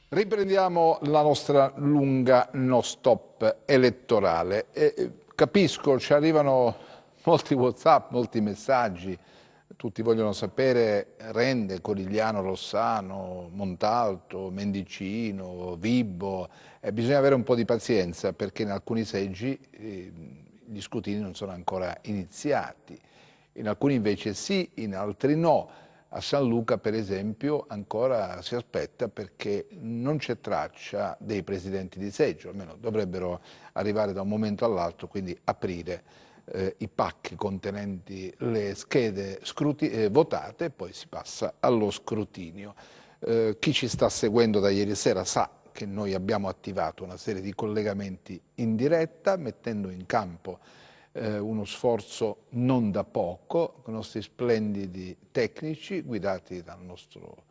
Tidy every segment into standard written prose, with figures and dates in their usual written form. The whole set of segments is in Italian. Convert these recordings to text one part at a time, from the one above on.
Riprendiamo la nostra lunga no stop elettorale. Capisco, ci arrivano molti WhatsApp, molti messaggi, tutti vogliono sapere Rende, Corigliano, Rossano, Montalto, Mendicino, Vibo. Bisogna avere un po' di pazienza perché in alcuni seggi gli scrutini non sono ancora iniziati, in alcuni invece sì, in altri no. A San Luca, per esempio, ancora si aspetta perché non c'è traccia dei presidenti di seggio, almeno dovrebbero arrivare da un momento all'altro, quindi aprire i pacchi contenenti le schede votate e poi si passa allo scrutinio. Chi ci sta seguendo da ieri sera sa che noi abbiamo attivato una serie di collegamenti in diretta, mettendo in campo uno sforzo non da poco, con i nostri splendidi tecnici guidati dal nostro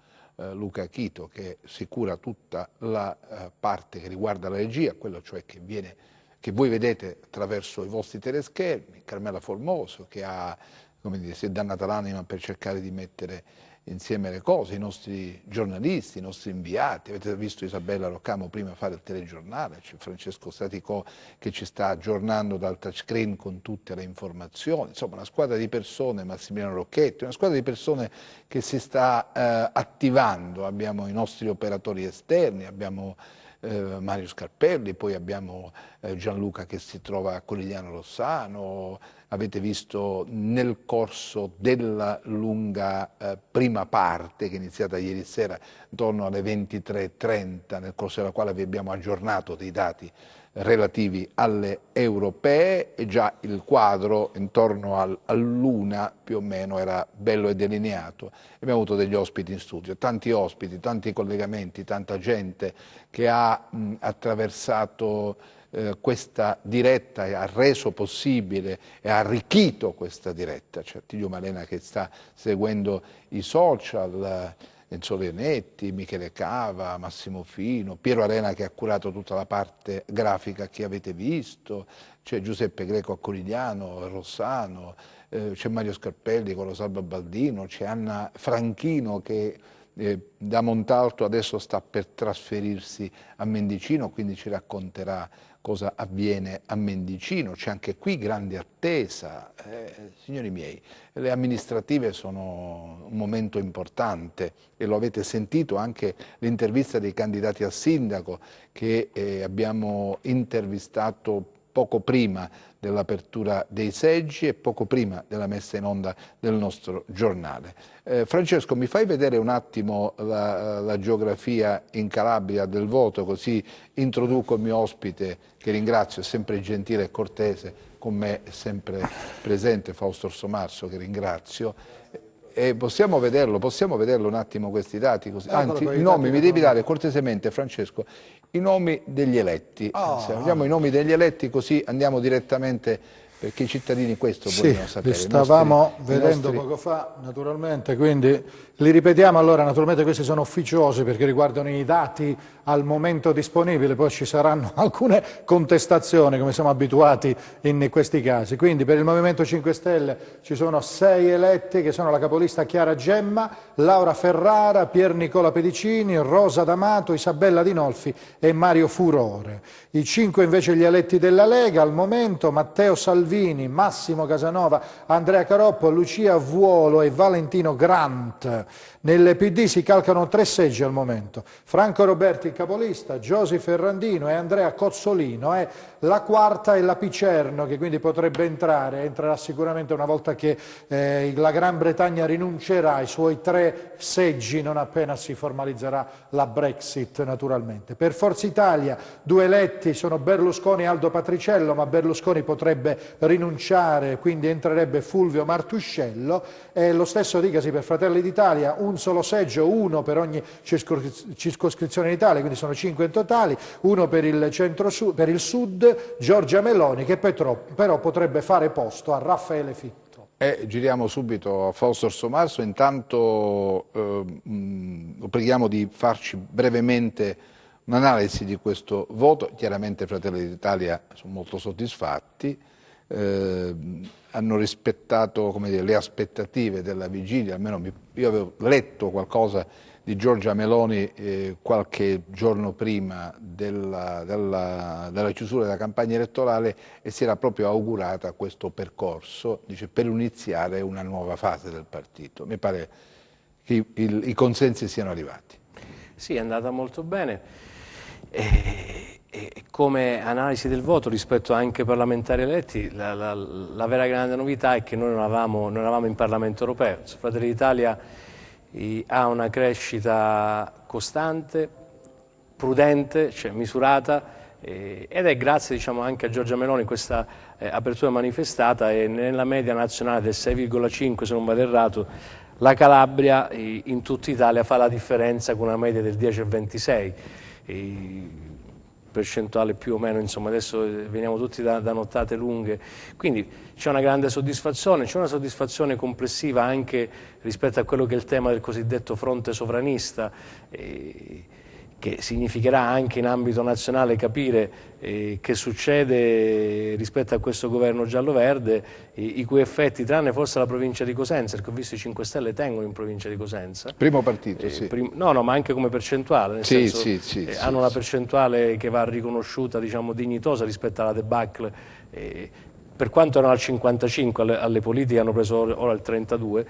Luca Chito che si cura tutta la parte che riguarda la regia, quello cioè che voi vedete attraverso i vostri teleschermi, Carmela Formoso che ha, come dire, si è dannata l'anima per cercare di mettere insieme le cose, i nostri giornalisti, i nostri inviati, avete visto Isabella Roccamo prima fare il telegiornale, c'è Francesco Staticò che ci sta aggiornando dal touchscreen con tutte le informazioni, insomma una squadra di persone, Massimiliano Rocchetti, una squadra di persone che si sta attivando, abbiamo i nostri operatori esterni, abbiamo Mario Scarpelli, poi abbiamo Gianluca che si trova a Corigliano Rossano, avete visto nel corso della lunga prima parte che è iniziata ieri sera intorno alle 23:30, nel corso della quale vi abbiamo aggiornato dei dati relativi alle europee e già il quadro intorno all'1 più o meno era bello e delineato. Abbiamo avuto degli ospiti in studio, tanti ospiti, tanti collegamenti, tanta gente che ha attraversato questa diretta e ha reso possibile e ha arricchito questa diretta. C'è Attilio Malena che sta seguendo i social, Enzo Leonetti, Michele Cava, Massimo Fino, Piero Arena che ha curato tutta la parte grafica che avete visto, c'è Giuseppe Greco a Corigliano, Rossano, c'è Mario Scarpelli con Rosalba Baldino, c'è Anna Franchino che da Montalto adesso sta per trasferirsi a Mendicino, quindi ci racconterà cosa avviene a Mendicino, c'è anche qui grande attesa. Signori miei, le amministrative sono un momento importante e lo avete sentito anche l'intervista dei candidati a sindaco che abbiamo intervistato poco prima dell'apertura dei seggi e poco prima della messa in onda del nostro giornale. Francesco, mi fai vedere un attimo la geografia in Calabria del voto, così introduco il mio ospite, che ringrazio, è sempre gentile e cortese, con me è sempre presente Fausto Orsomarso, che ringrazio. Possiamo vederlo un attimo questi dati? Così. Anzi, i nomi, mi devi dare cortesemente, Francesco, i nomi degli eletti. Se abbiamo i nomi degli eletti così andiamo direttamente, perché i cittadini questo vogliono sapere. Li stavamo vedendo poco fa, naturalmente, quindi li ripetiamo. Allora, naturalmente questi sono ufficiosi perché riguardano i dati al momento disponibile, poi ci saranno alcune contestazioni, come siamo abituati in questi casi. Quindi per il Movimento 5 Stelle ci sono 6 eletti che sono la capolista Chiara Gemma, Laura Ferrara, Pier Nicola Pedicini, Rosa D'Amato, Isabella Dinolfi e Mario Furore. I 5 invece gli eletti della Lega al momento: Matteo Salvini, Massimo Casanova, Andrea Caroppo, Lucia Vuolo e Valentino Grant. Nelle PD si calcano 3 seggi al momento: Franco Roberti il capolista, Giosi Ferrandino e Andrea Cozzolino. La quarta è la Picerno, che quindi potrebbe entrerà sicuramente una volta che la Gran Bretagna rinuncerà ai suoi 3 seggi, non appena si formalizzerà la Brexit naturalmente. Per Forza Italia 2 eletti sono Berlusconi e Aldo Patriciello, ma Berlusconi potrebbe rinunciare, quindi entrerebbe Fulvio Martuscello, e lo stesso dicasi per Fratelli d'Italia: un solo seggio, 1 per ogni circoscrizione in Italia, quindi sono 5 in totali, 1 per il centro-sud, per il sud, Giorgia Meloni, che però potrebbe fare posto a Raffaele Fitto. Giriamo subito a Fausto Orsomarso, intanto lo preghiamo di farci brevemente un'analisi di questo voto. Chiaramente Fratelli d'Italia sono molto soddisfatti, hanno rispettato, come dire, le aspettative della vigilia, almeno io avevo letto qualcosa di Giorgia Meloni qualche giorno prima della chiusura della campagna elettorale e si era proprio augurata questo percorso, dice, per iniziare una nuova fase del partito. Mi pare che i consensi siano arrivati. Sì, è andata molto bene. E come analisi del voto rispetto anche ai parlamentari eletti, la vera grande novità è che noi non eravamo in Parlamento europeo. Fratelli d'Italia ha una crescita costante, prudente, cioè misurata, ed è grazie, diciamo, anche a Giorgia Meloni questa apertura manifestata, e nella media nazionale del 6,5, se non vado errato, la Calabria in tutta Italia fa la differenza con una media del 10,26, percentuale più o meno, insomma, adesso veniamo tutti da nottate lunghe, quindi c'è una grande soddisfazione, c'è una soddisfazione complessiva anche rispetto a quello che è il tema del cosiddetto fronte sovranista, che significherà anche in ambito nazionale capire che succede rispetto a questo governo giallo-verde, i cui effetti, tranne forse la provincia di Cosenza, perché ho visto i 5 Stelle tengono in provincia di Cosenza. Primo partito, sì. No, ma anche come percentuale, nel sì, senso sì, hanno una percentuale che va riconosciuta, diciamo, dignitosa rispetto alla debacle. Per quanto erano al 55, alle politiche hanno preso ora il 32.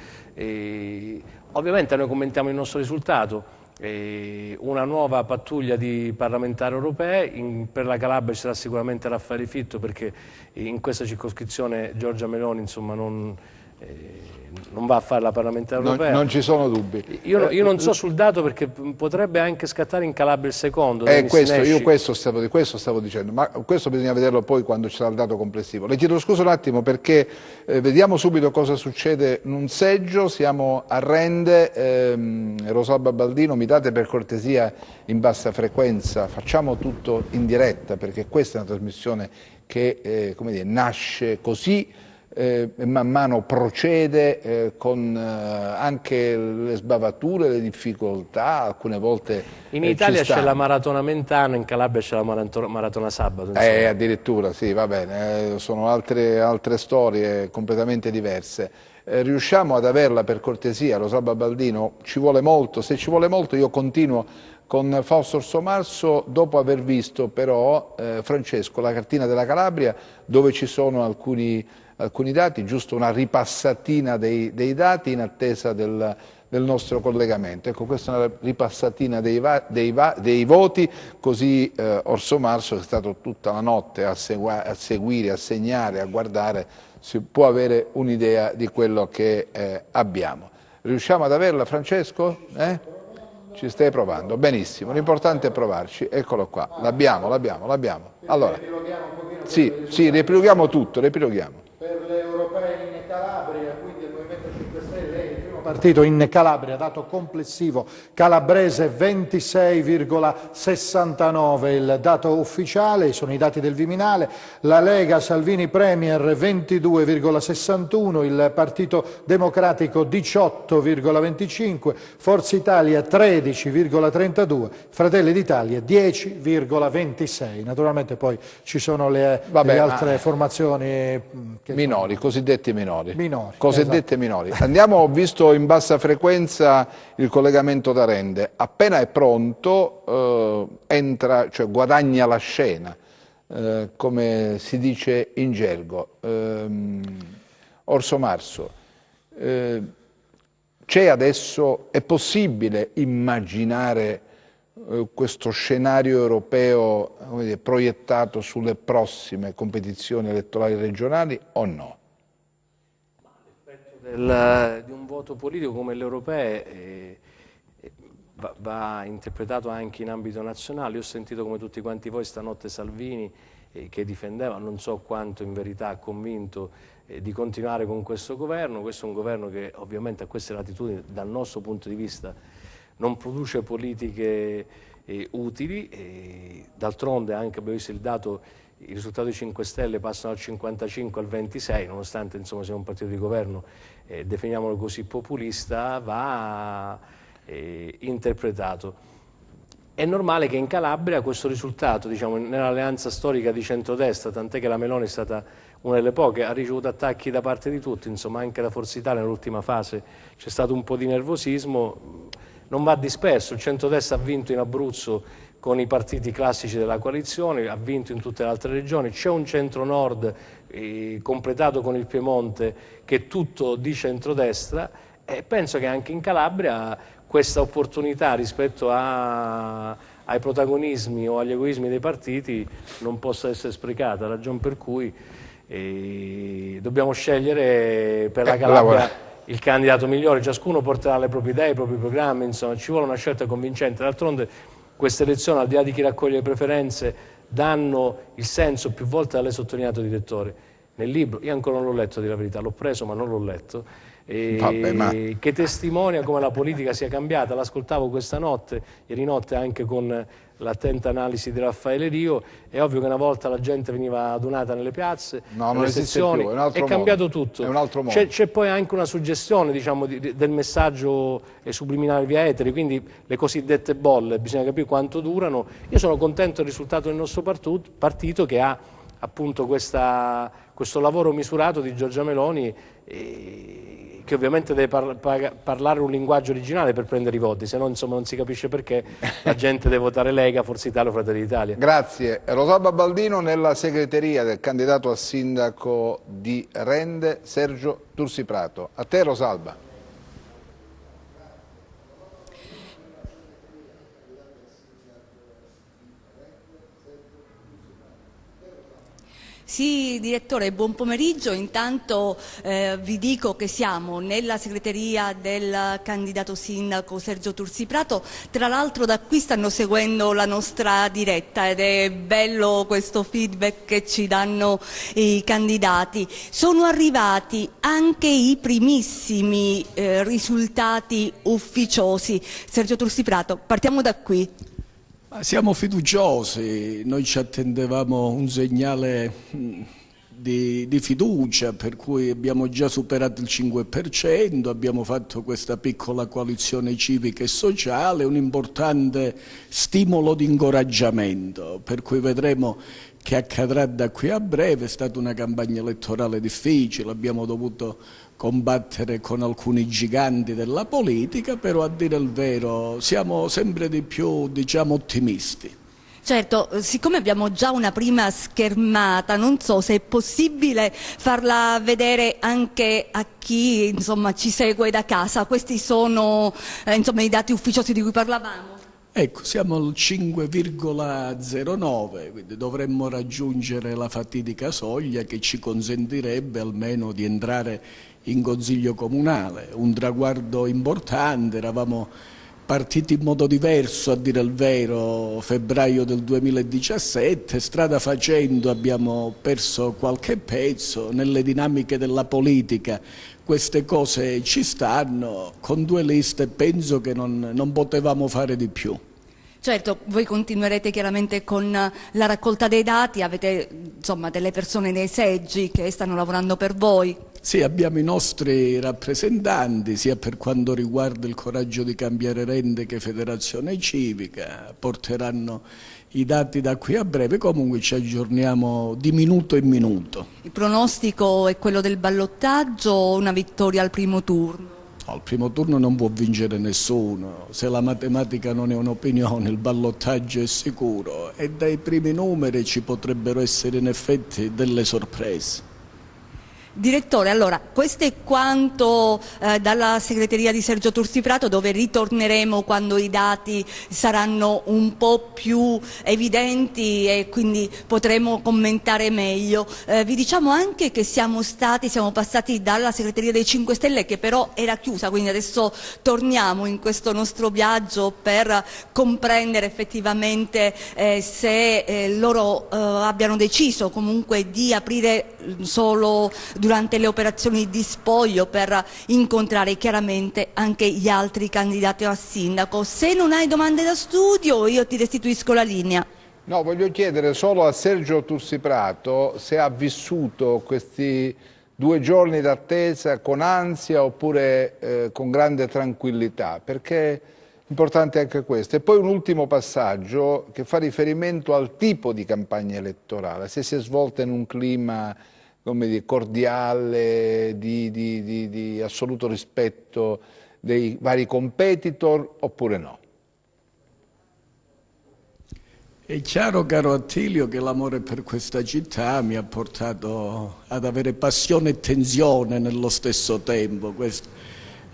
Ovviamente noi commentiamo il nostro risultato. Una nuova pattuglia di parlamentari europei, per la Calabria ci sarà sicuramente Raffaele Fitto, perché in questa circoscrizione Giorgia Meloni, insomma, non va a fare la parlamentare europea. Non ci sono dubbi. Io non so sul dato, perché potrebbe anche scattare in Calabria il secondo. Io questo stavo dicendo, ma questo bisogna vederlo poi quando ci sarà il dato complessivo. Le chiedo scusa un attimo perché vediamo subito cosa succede in un seggio, siamo a Rende, Rosalba Baldino, mi date per cortesia in bassa frequenza, facciamo tutto in diretta perché questa è una trasmissione che come dire, nasce così, man mano procede con anche le sbavature, le difficoltà, alcune volte in Italia c'è la maratona Mentana, in Calabria c'è la maratona Sabato. Addirittura, sì, va bene, sono altre storie completamente diverse. Riusciamo ad averla per cortesia, Rosalba Baldino? Ci vuole molto, se ci vuole molto io continuo con Fausto Orsomarso, dopo aver visto però, Francesco, la cartina della Calabria, dove ci sono alcuni dati, giusto una ripassatina dei dati in attesa del nostro collegamento. Ecco, questa è una ripassatina dei voti, così Orsomarso, che è stato tutta la notte a seguire, a segnare, a guardare, si può avere un'idea di quello che abbiamo. Riusciamo ad averla, Francesco? Ci stai provando? Benissimo, l'importante è provarci, eccolo qua, l'abbiamo. Allora, sì, riepiloghiamo tutto, riepiloghiamo. Per le europee in Calabria, quindi il Movimento 5 Stelle è il primo partito in Calabria, dato complessivo calabrese 26,69 il dato ufficiale, sono i dati del Viminale, la Lega Salvini Premier 22,61, il Partito Democratico 18,25, Forza Italia 13,32, Fratelli d'Italia 10,26. Naturalmente poi ci sono le altre formazioni minori, cosiddetti minori. Esatto. Minori. Andiamo, ho visto in bassa frequenza il collegamento da Rende. Appena è pronto entra, cioè guadagna la scena, come si dice in gergo. Orsomarso, c'è adesso, è possibile immaginare questo scenario europeo, come dire, proiettato sulle prossime competizioni elettorali regionali o no? L'effetto di un voto politico come le europee va interpretato anche in ambito nazionale. Io ho sentito come tutti quanti voi stanotte Salvini che difendeva, non so quanto in verità ha convinto di continuare con questo governo. Questo è un governo che ovviamente a queste latitudini dal nostro punto di vista non produce politiche utili, d'altronde anche abbiamo visto il dato, i risultati dei 5 Stelle passano dal 55 al 26, nonostante insomma sia un partito di governo, definiamolo così, populista, va interpretato. È normale che in Calabria questo risultato, diciamo, nell'alleanza storica di centrodestra, tant'è che la Meloni è stata una delle poche, ha ricevuto attacchi da parte di tutti, insomma anche da Forza Italia nell'ultima fase c'è stato un po' di nervosismo, non va disperso, il centrodestra ha vinto in Abruzzo con i partiti classici della coalizione, ha vinto in tutte le altre regioni, c'è un centro-nord completato con il Piemonte che è tutto di centrodestra e penso che anche in Calabria questa opportunità rispetto ai protagonismi o agli egoismi dei partiti non possa essere sprecata, ragion per cui dobbiamo scegliere per la Calabria il candidato migliore, ciascuno porterà le proprie idee, i propri programmi, insomma ci vuole una scelta convincente. D'altronde queste elezioni, al di là di chi raccoglie le preferenze, danno il senso, più volte l'ha sottolineato il direttore nel libro, io ancora non l'ho letto, di la verità, l'ho preso ma non l'ho letto, che testimonia come la politica sia cambiata. L'ascoltavo questa notte, ieri notte anche con l'attenta analisi di Raffaele Rio. È ovvio che una volta la gente veniva adunata nelle piazze, nelle sezioni, è cambiato tutto. È un altro mondo. C'è poi anche una suggestione, diciamo, del messaggio subliminale via eteri, quindi le cosiddette bolle, bisogna capire quanto durano. Io sono contento del risultato del nostro partito che ha appunto questo lavoro misurato di Giorgia Meloni, che ovviamente deve parlare un linguaggio originale per prendere i voti, se no insomma non si capisce perché la gente deve votare Lega, Forza Italia o Fratelli d'Italia. Grazie. Rosalba Baldino nella segreteria del candidato a sindaco di Rende, Sergio Tursiprato. A te Rosalba. Sì, direttore, buon pomeriggio. Intanto vi dico che siamo nella segreteria del candidato sindaco Sergio Tursiprato. Tra l'altro da qui stanno seguendo la nostra diretta ed è bello questo feedback che ci danno i candidati. Sono arrivati anche i primissimi risultati ufficiosi. Sergio Tursiprato, partiamo da qui. Siamo fiduciosi, noi ci attendevamo un segnale di fiducia, per cui abbiamo già superato il 5%, abbiamo fatto questa piccola coalizione civica e sociale, un importante stimolo di incoraggiamento, per cui vedremo che accadrà da qui a breve. È stata una campagna elettorale difficile, abbiamo dovuto combattere con alcuni giganti della politica, però a dire il vero siamo sempre di più, diciamo, ottimisti. Certo, siccome abbiamo già una prima schermata, non so se è possibile farla vedere anche a chi insomma, ci segue da casa. Questi sono insomma, i dati ufficiosi di cui parlavamo. Ecco, siamo al 5,09, quindi dovremmo raggiungere la fatidica soglia che ci consentirebbe almeno di entrare in Consiglio Comunale. Un traguardo importante, eravamo partiti in modo diverso, a dire il vero, febbraio del 2017, strada facendo abbiamo perso qualche pezzo nelle dinamiche della politica. Queste cose ci stanno, con 2 liste penso che non potevamo fare di più. Certo, voi continuerete chiaramente con la raccolta dei dati, avete insomma delle persone nei seggi che stanno lavorando per voi. Sì, abbiamo i nostri rappresentanti, sia per quanto riguarda il Coraggio di Cambiare Rende che Federazione Civica, porteranno i dati da qui a breve, comunque ci aggiorniamo di minuto in minuto. Il pronostico è quello del ballottaggio o una vittoria al primo turno? Al primo turno non può vincere nessuno, se la matematica non è un'opinione il ballottaggio è sicuro e dai primi numeri ci potrebbero essere in effetti delle sorprese. Direttore, allora, questo è quanto dalla segreteria di Sergio Tursiprato, dove ritorneremo quando i dati saranno un po' più evidenti e quindi potremo commentare meglio. Vi diciamo anche che siamo passati dalla segreteria dei 5 Stelle che però era chiusa, quindi adesso torniamo in questo nostro viaggio per comprendere effettivamente se loro abbiano deciso comunque di aprire solo durante le operazioni di spoglio per incontrare chiaramente anche gli altri candidati a sindaco. Se non hai domande da studio io ti restituisco la linea. No, voglio chiedere solo a Sergio Tursiprato se ha vissuto questi 2 giorni d'attesa con ansia oppure con grande tranquillità, perché è importante anche questo. E poi un ultimo passaggio che fa riferimento al tipo di campagna elettorale, se si è svolta in un clima come dire, cordiale, di assoluto rispetto dei vari competitor, oppure no? È chiaro, caro Attilio, che l'amore per questa città mi ha portato ad avere passione e tensione nello stesso tempo,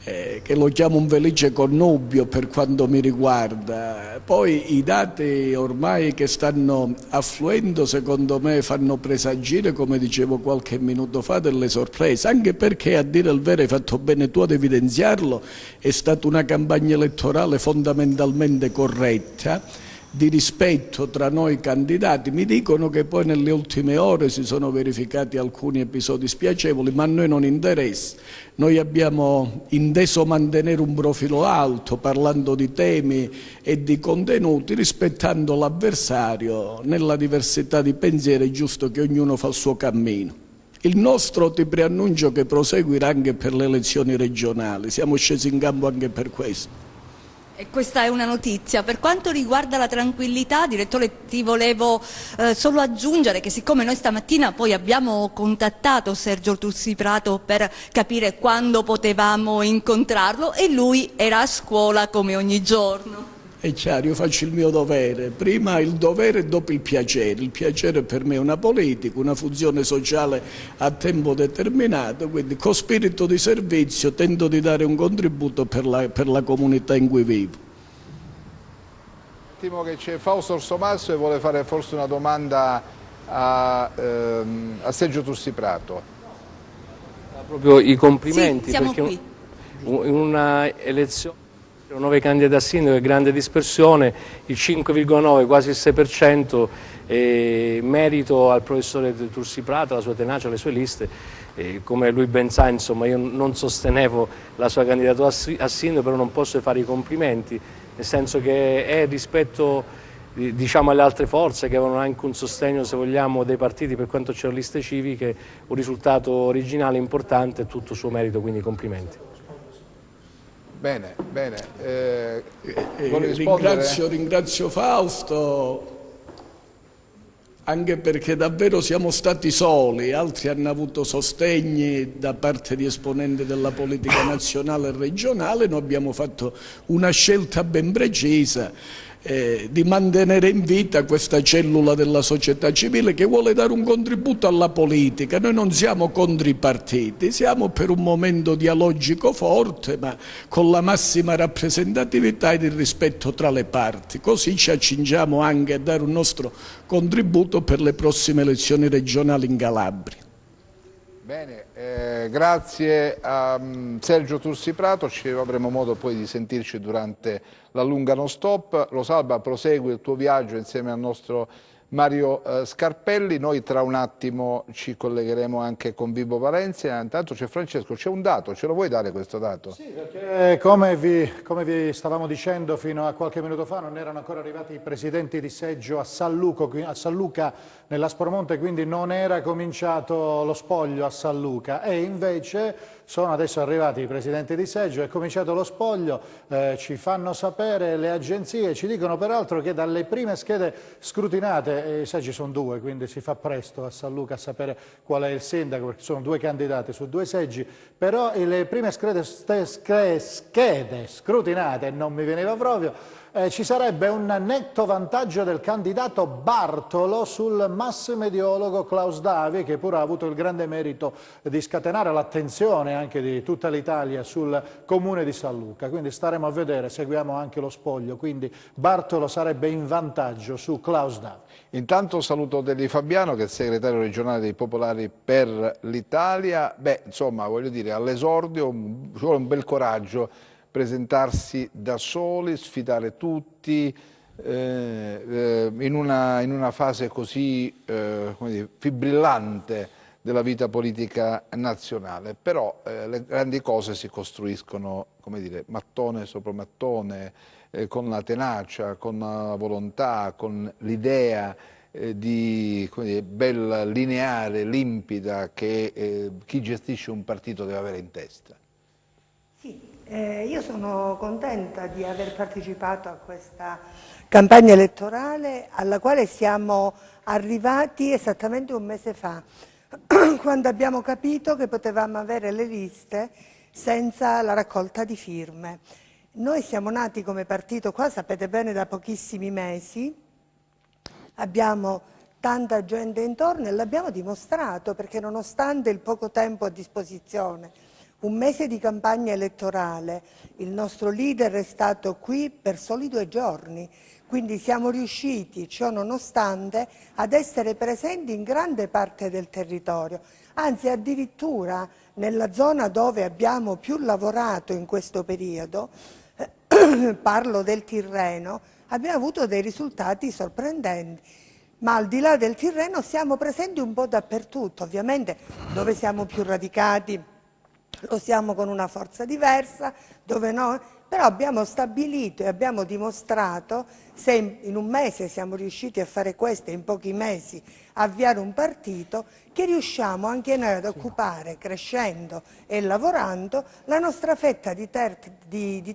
che lo chiamo un felice connubio per quanto mi riguarda. Poi i dati ormai che stanno affluendo, secondo me, fanno presagire, come dicevo qualche minuto fa, delle sorprese, anche perché, a dire il vero, hai fatto bene tu ad evidenziarlo, è stata una campagna elettorale fondamentalmente corretta, di rispetto tra noi candidati. Mi dicono che poi nelle ultime ore si sono verificati alcuni episodi spiacevoli, ma a noi non interessa. Noi abbiamo inteso mantenere un profilo alto, parlando di temi e di contenuti, rispettando l'avversario. Nella diversità di pensieri è giusto che ognuno fa il suo cammino. Il nostro, ti preannuncio, che proseguirà anche per le elezioni regionali. Siamo scesi in campo anche per questo. E questa è una notizia. Per quanto riguarda la tranquillità, direttore, ti volevo solo aggiungere che siccome noi stamattina poi abbiamo contattato Sergio Tursi-Prato per capire quando potevamo incontrarlo e lui era a scuola come ogni giorno. È chiaro, io faccio il mio dovere, prima il dovere e dopo il piacere. Il piacere per me è una politica, una funzione sociale a tempo determinato, quindi con spirito di servizio tento di dare un contributo per la comunità in cui vivo. Un attimo che c'è Fausto Orsomarso e vuole fare forse una domanda a Sergio Tursi-Prato. Proprio i complimenti, Sì, siamo perché qui. in una elezione 9 candidati a sindaco, grande dispersione, il 5,9, quasi il 6%, merito al professore Tursi-Prato, alla sua tenacia, alle sue liste. Come lui ben sa, insomma, io non sostenevo la sua candidatura a sindaco, però non posso fare i complimenti, nel senso che è rispetto, diciamo, alle altre forze che avevano anche un sostegno, se vogliamo, dei partiti per quanto c'erano liste civiche, un risultato originale importante, tutto suo merito, quindi complimenti. Bene, bene. Ringrazio Fausto, anche perché davvero siamo stati soli, altri hanno avuto sostegni da parte di esponenti della politica nazionale e regionale. Noi abbiamo fatto una scelta ben precisa di mantenere in vita questa cellula della società civile che vuole dare un contributo alla politica. Noi non siamo contro i partiti, siamo per un momento dialogico forte, ma con la massima rappresentatività ed il rispetto tra le parti. Così ci accingiamo anche a dare un nostro contributo per le prossime elezioni regionali in Calabria. Bene, grazie a Sergio Tursi-Prato, ci avremo modo poi di sentirci durante la lunga non stop. Rosalba, prosegui il tuo viaggio insieme al nostro Mario Scarpelli. Noi tra un attimo ci collegheremo anche con Vibo Valencia. Intanto c'è Francesco, c'è un dato, ce lo vuoi dare questo dato? Sì, perché come vi stavamo dicendo fino a qualche minuto fa, non erano ancora arrivati i presidenti di seggio a San Luca nell'Aspromonte, quindi non era cominciato lo spoglio a San Luca, e invece sono adesso arrivati i presidenti di seggio, è cominciato lo spoglio, ci fanno sapere le agenzie, ci dicono peraltro che dalle prime schede scrutinate, i seggi sono 2, quindi si fa presto a San Luca a sapere qual è il sindaco, perché sono 2 candidati su 2 seggi, però le prime schede scrutinate, non mi veniva proprio, ci sarebbe un netto vantaggio del candidato Bartolo sul massimediologo Klaus Davi, che pure ha avuto il grande merito di scatenare l'attenzione anche di tutta l'Italia sul comune di San Luca. Quindi staremo a vedere, seguiamo anche lo spoglio, quindi Bartolo sarebbe in vantaggio su Klaus Davi. Intanto saluto Deli Fabiano, che è il segretario regionale dei Popolari per l'Italia. Beh, insomma, voglio dire, all'esordio ci vuole un bel coraggio, presentarsi da soli, sfidare tutti in una fase così come dire, fibrillante della vita politica nazionale. Però le grandi cose si costruiscono, come dire, mattone sopra mattone, con la tenacia, con la volontà, con l'idea di, come dire, bella, lineare, limpida che chi gestisce un partito deve avere in testa. Sì. Io sono contenta di aver partecipato a questa campagna elettorale alla quale siamo arrivati esattamente un mese fa. quando abbiamo capito che potevamo avere le liste senza la raccolta di firme. Noi siamo nati come partito qua, sapete bene, da pochissimi mesi, abbiamo tanta gente intorno e l'abbiamo dimostrato, perché nonostante il poco tempo a disposizione, un mese di campagna elettorale, il nostro leader è stato qui per soli 2 giorni, quindi siamo riusciti, ciò nonostante, ad essere presenti in grande parte del territorio, anzi addirittura nella zona dove abbiamo più lavorato in questo periodo, parlo del Tirreno, abbiamo avuto dei risultati sorprendenti. Ma al di là del Tirreno siamo presenti un po' dappertutto, ovviamente dove siamo più radicati lo siamo con una forza diversa, dove no, però abbiamo stabilito e abbiamo dimostrato, se in un mese siamo riusciti a fare questo e in pochi mesi a avviare un partito, che riusciamo anche noi ad occupare, crescendo e lavorando, la nostra fetta di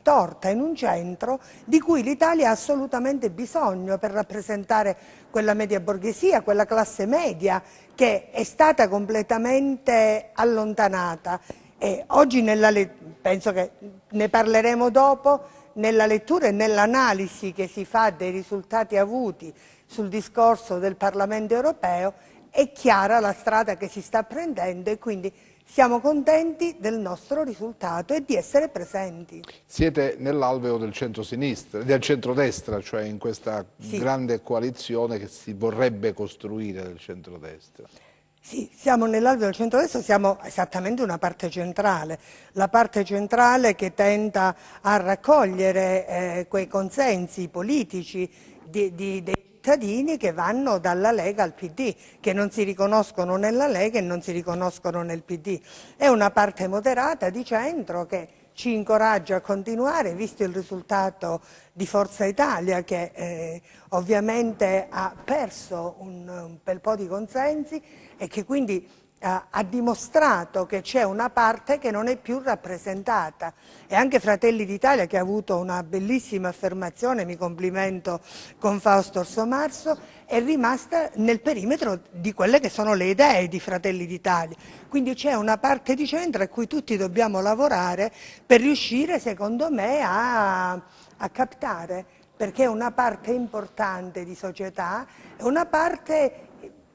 torta in un centro di cui l'Italia ha assolutamente bisogno per rappresentare quella media borghesia, quella classe media che è stata completamente allontanata. E oggi, penso che ne parleremo dopo, nella lettura e nell'analisi che si fa dei risultati avuti sul discorso del Parlamento europeo, è chiara la strada che si sta prendendo e quindi siamo contenti del nostro risultato e di essere presenti. Siete nell'alveo del centro-sinistra, del centrodestra, cioè in questa grande coalizione che si vorrebbe costruire del centrodestra. Sì, siamo nell'alveo del centrodestra, siamo esattamente una parte centrale, la parte centrale che tenta a raccogliere quei consensi politici dei cittadini che vanno dalla Lega al PD, che non si riconoscono nella Lega e non si riconoscono nel PD. È una parte moderata di centro che ci incoraggia a continuare, visto il risultato di Forza Italia che ovviamente ha perso un bel po' di consensi e che quindi ha dimostrato che c'è una parte che non è più rappresentata. E anche Fratelli d'Italia, che ha avuto una bellissima affermazione, mi complimento con Fausto Orsomarso, è rimasta nel perimetro di quelle che sono le idee di Fratelli d'Italia. Quindi c'è una parte di centro a cui tutti dobbiamo lavorare per riuscire, secondo me, a captare, perché è una parte importante di società, è una parte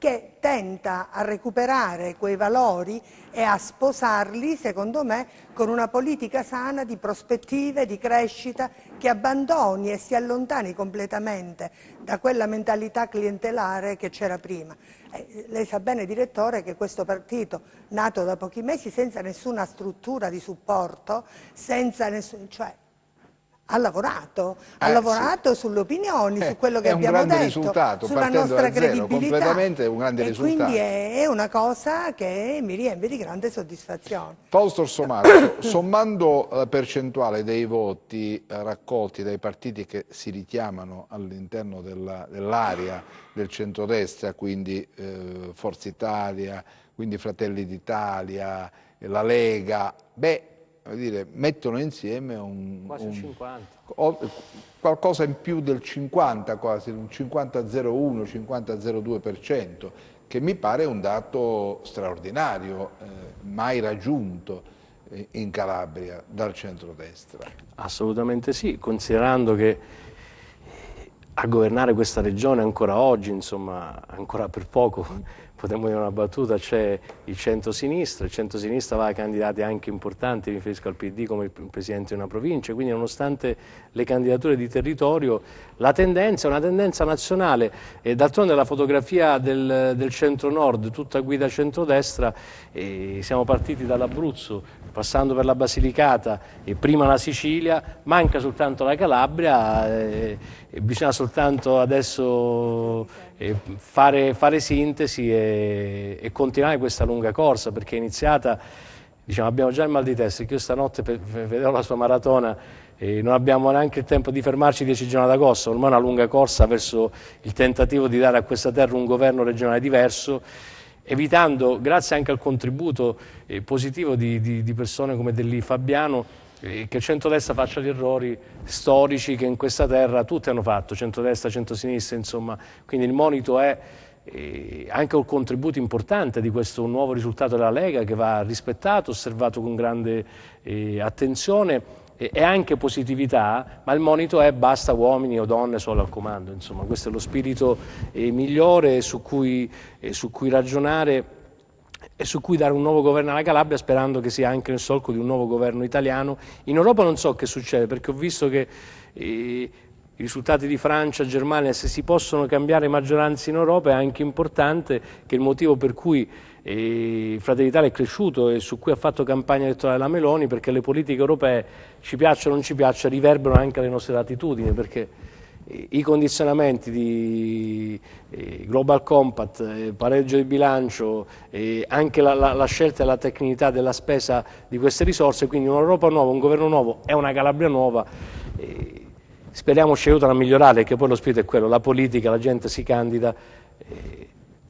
che tenta a recuperare quei valori e a sposarli, secondo me, con una politica sana di prospettive, di crescita, che abbandoni e si allontani completamente da quella mentalità clientelare che c'era prima. Lei sa bene, direttore, che questo partito, nato da pochi mesi, senza nessuna struttura di supporto, senza nessun, cioè, ha lavorato sulle opinioni, su quello che abbiamo detto, sulla nostra credibilità, completamente un grande risultato. Quindi è una cosa che mi riempie di grande soddisfazione. Fausto Orsomarso, sommando la percentuale dei voti raccolti dai partiti che si richiamano all'interno dell'area del centrodestra, quindi Forza Italia, quindi Fratelli d'Italia, la Lega, vuol dire, mettono insieme quasi 50. Qualcosa in più del 50, quasi un 50,01, 50,02%, che mi pare un dato straordinario, mai raggiunto in Calabria dal centrodestra. Assolutamente sì, considerando che a governare questa regione ancora oggi, insomma, ancora per poco, potremmo dire una battuta, c'è il centro-sinistra va a candidati anche importanti, mi riferisco al PD come il presidente di una provincia, quindi nonostante le candidature di territorio, la tendenza è una tendenza nazionale e d'altronde la fotografia del centro-nord, tutta guida centrodestra, siamo partiti dall'Abruzzo, passando per la Basilicata e prima la Sicilia, manca soltanto la Calabria, bisogna soltanto adesso fare sintesi e continuare questa lunga corsa, perché è iniziata, diciamo, abbiamo già il mal di testa, che io stanotte vedevo la sua maratona e non abbiamo neanche il tempo di fermarci 10 giorni ad agosto, ormai è una lunga corsa verso il tentativo di dare a questa terra un governo regionale diverso, evitando, grazie anche al contributo positivo di persone come Dell'I Fabiano, che il centrodestra faccia gli errori storici che in questa terra tutti hanno fatto, centrodestra, centrosinistra, insomma, quindi il monito è anche col contributo importante di questo nuovo risultato della Lega, che va rispettato, osservato con grande attenzione e anche positività, ma il monito è: basta uomini o donne solo al comando. Insomma, questo è lo spirito migliore su cui ragionare e su cui dare un nuovo governo alla Calabria, sperando che sia anche nel solco di un nuovo governo italiano. In Europa non so che succede, perché ho visto che i risultati di Francia, Germania, se si possono cambiare maggioranze in Europa, è anche importante che il motivo per cui Fratelli d'Italia è cresciuto e su cui ha fatto campagna elettorale la Meloni, perché le politiche europee, ci piaccia o non ci piaccia, riverberano anche le nostre latitudini, perché i condizionamenti di Global Compact, pareggio di bilancio, anche la scelta e la tecnicità della spesa di queste risorse, quindi un'Europa nuova, un governo nuovo e una Calabria nuova, speriamo ci aiutano a migliorare, perché poi lo spirito è quello: la politica, la gente si candida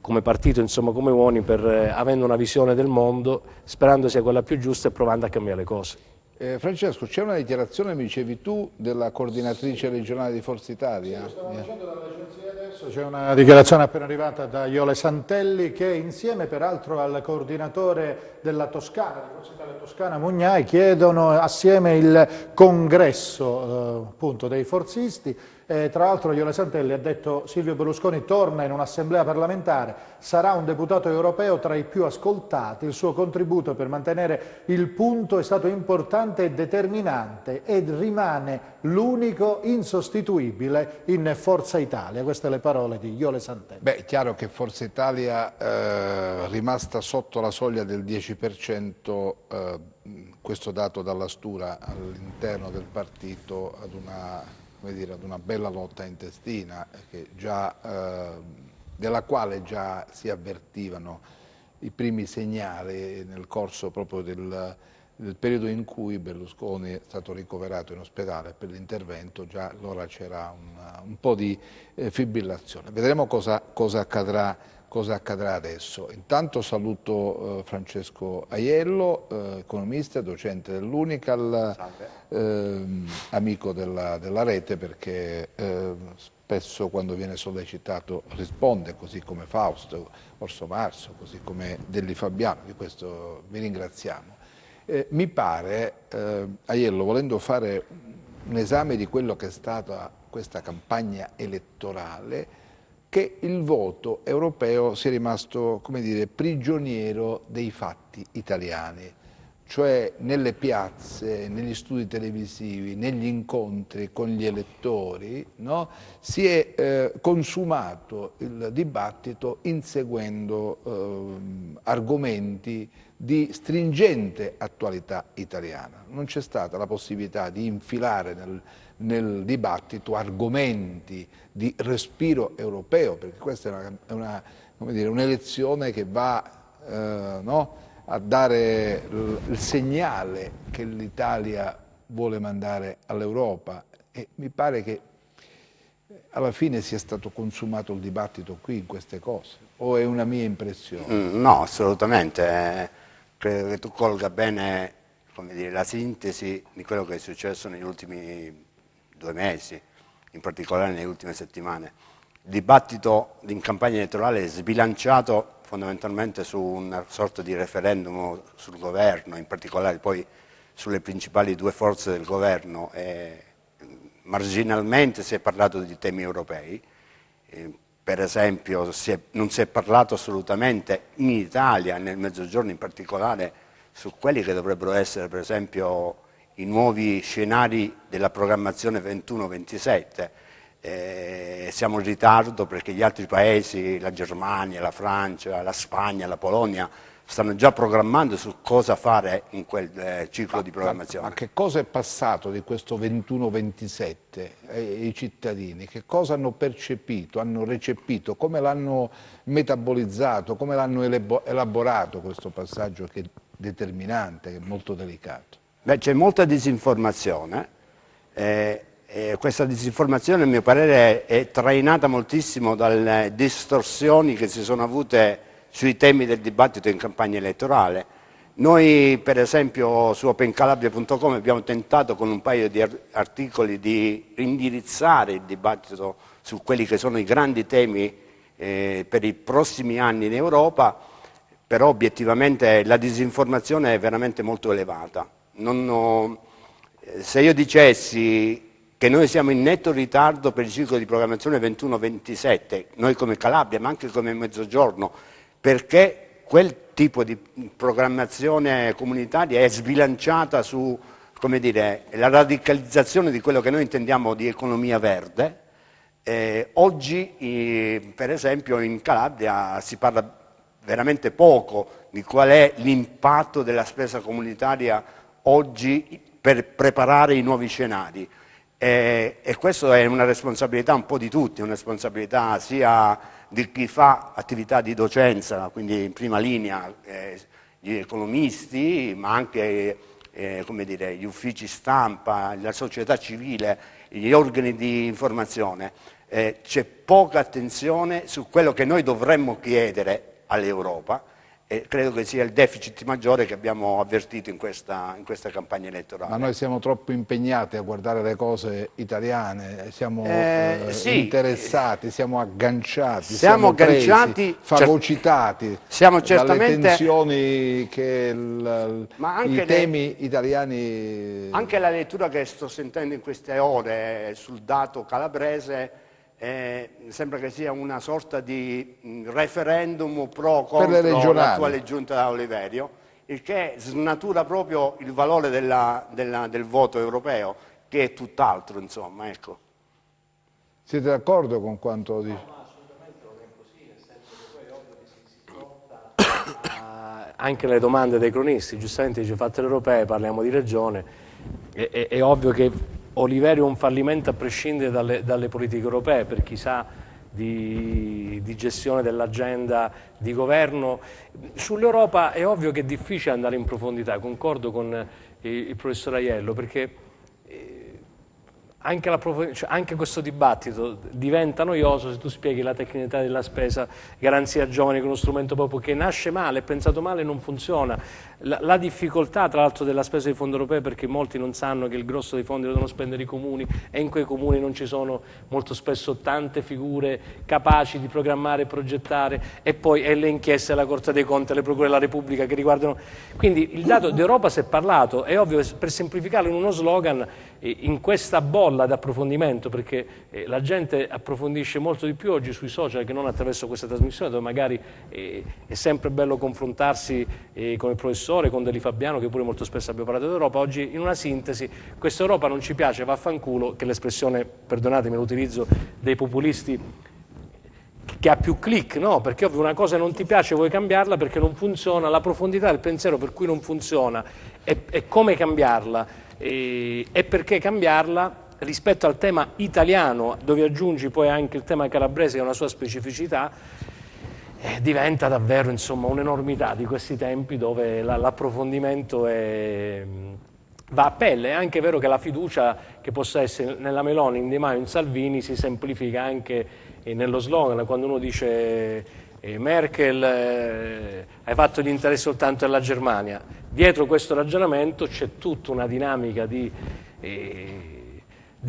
come partito, insomma come uomini, avendo una visione del mondo, sperando sia quella più giusta e provando a cambiare le cose. Francesco, c'è una dichiarazione, mi dicevi tu, della coordinatrice regionale di Forza Italia? Stavo leggendo dall'agenzia adesso, c'è una dichiarazione appena arrivata da Iole Santelli, che insieme peraltro al coordinatore della Toscana, di Forza Italia Toscana, Mugnai, chiedono assieme il congresso appunto dei forzisti. Tra l'altro Iole Santelli ha detto: Silvio Berlusconi torna in un'assemblea parlamentare, sarà un deputato europeo tra i più ascoltati, il suo contributo per mantenere il punto è stato importante e determinante ed rimane l'unico insostituibile in Forza Italia. Queste le parole di Iole Santelli. Beh, è chiaro che Forza Italia, rimasta sotto la soglia del 10%, questo dato dalla Stura, all'interno del partito ad una bella lotta intestina della quale già si avvertivano i primi segnali nel corso proprio del periodo in cui Berlusconi è stato ricoverato in ospedale per l'intervento. Già allora c'era un po' di fibrillazione. Vedremo cosa accadrà adesso. Intanto saluto Francesco Aiello, economista, docente dell'Unical, amico della rete, perché spesso quando viene sollecitato risponde, così come Fausto, Orso Marso, così come Delli Fabiano, di questo vi ringraziamo. Mi pare, Aiello, volendo fare un esame di quello che è stata questa campagna elettorale, che il voto europeo sia rimasto, come dire, prigioniero dei fatti italiani, cioè nelle piazze, negli studi televisivi, negli incontri con gli elettori, no? Si è consumato il dibattito inseguendo argomenti di stringente attualità italiana. Non c'è stata la possibilità di infilare nel dibattito argomenti di respiro europeo, perché questa è un'elezione che va a dare il segnale che l'Italia vuole mandare all'Europa, e mi pare che alla fine sia stato consumato il dibattito qui in queste cose, o è una mia impressione? No, assolutamente. Credo che tu colga bene, come dire, la sintesi di quello che è successo negli ultimi 2 mesi, in particolare nelle ultime settimane. Il dibattito in campagna elettorale è sbilanciato fondamentalmente su una sorta di referendum sul governo, in particolare poi sulle principali 2 forze del governo. Marginalmente si è parlato di temi europei. Per esempio non si è parlato assolutamente in Italia, nel Mezzogiorno in particolare, su quelli che dovrebbero essere per esempio i nuovi scenari della programmazione 21-27. Siamo in ritardo perché gli altri paesi, la Germania, la Francia, la Spagna, la Polonia, stanno già programmando su cosa fare in quel ciclo di programmazione. Ma che cosa è passato di questo 21-27 ai cittadini? Che cosa hanno percepito, hanno recepito, come l'hanno metabolizzato, come l'hanno elaborato questo passaggio che è determinante, che è molto delicato? Beh, c'è molta disinformazione. Questa disinformazione, a mio parere, è trainata moltissimo dalle distorsioni che si sono avute sui temi del dibattito in campagna elettorale. Noi, per esempio, su opencalabria.com abbiamo tentato con un paio di articoli di indirizzare il dibattito su quelli che sono i grandi temi per i prossimi anni in Europa, però obiettivamente la disinformazione è veramente molto elevata. Se io dicessi che noi siamo in netto ritardo per il ciclo di programmazione 21-27, noi come Calabria, ma anche come Mezzogiorno, perché quel tipo di programmazione comunitaria è sbilanciata su, come dire, la radicalizzazione di quello che noi intendiamo di economia verde. Oggi, per esempio, in Calabria si parla veramente poco di qual è l'impatto della spesa comunitaria oggi per preparare i nuovi scenari. E questo è una responsabilità un po' di tutti, una responsabilità sia di chi fa attività di docenza, quindi in prima linea gli economisti, ma anche come dire, gli uffici stampa, la società civile, gli organi di informazione. C'è poca attenzione su quello che noi dovremmo chiedere all'Europa, e credo che sia il deficit maggiore che abbiamo avvertito in questa campagna elettorale. Ma noi siamo troppo impegnati a guardare le cose italiane, siamo sì, interessati, siamo agganciati, siamo agganciati, fagocitati siamo dalle certamente tensioni che ma anche i temi italiani... Anche la lettura che sto sentendo in queste ore sul dato calabrese sembra che sia una sorta di referendum pro o contro l'attuale giunta Oliverio, il che snatura proprio il valore del voto europeo, che è tutt'altro, insomma, ecco. Siete d'accordo con quanto dice? No, assolutamente non è così, nel senso che poi è ovvio che si porta anche le domande dei cronisti, giustamente dice fatte le europee, parliamo di regione, è ovvio che Oliverio è un fallimento a prescindere dalle politiche europee, per chi sa di gestione dell'agenda di governo. Sull'Europa è ovvio che è difficile andare in profondità, concordo con il professor Aiello, perché anche questo dibattito diventa noioso se tu spieghi la tecnicità della spesa, garanzia giovani, che è uno strumento proprio che nasce male, è pensato male e non funziona. La difficoltà tra l'altro della spesa dei fondi europei, perché molti non sanno che il grosso dei fondi lo devono spendere i comuni, e in quei comuni non ci sono molto spesso tante figure capaci di programmare e progettare, e poi le inchieste della Corte dei Conti, le procure della Repubblica che riguardano. Quindi il dato d'Europa si è parlato, è ovvio, per semplificarlo in uno slogan, in questa bolla d'approfondimento, perché la gente approfondisce molto di più oggi sui social che non attraverso questa trasmissione, dove magari è sempre bello confrontarsi con il professore, con Deli Fabiano, che pure molto spesso abbiamo parlato d'Europa. Oggi, in una sintesi, questa Europa non ci piace, vaffanculo, che è l'espressione, perdonatemi l'utilizzo, dei populisti, che ha più click, no? Perché ovvio una cosa non ti piace, vuoi cambiarla perché non funziona, la profondità del pensiero per cui non funziona e come cambiarla e perché cambiarla rispetto al tema italiano, dove aggiungi poi anche il tema calabrese che ha una sua specificità, diventa davvero, insomma, un'enormità di questi tempi dove l'approfondimento va a pelle. È anche vero che la fiducia che possa essere nella Meloni, in Di Maio, in Salvini si semplifica anche nello slogan, quando uno dice Merkel hai fatto gli interessi soltanto della Germania. Dietro questo ragionamento c'è tutta una dinamica di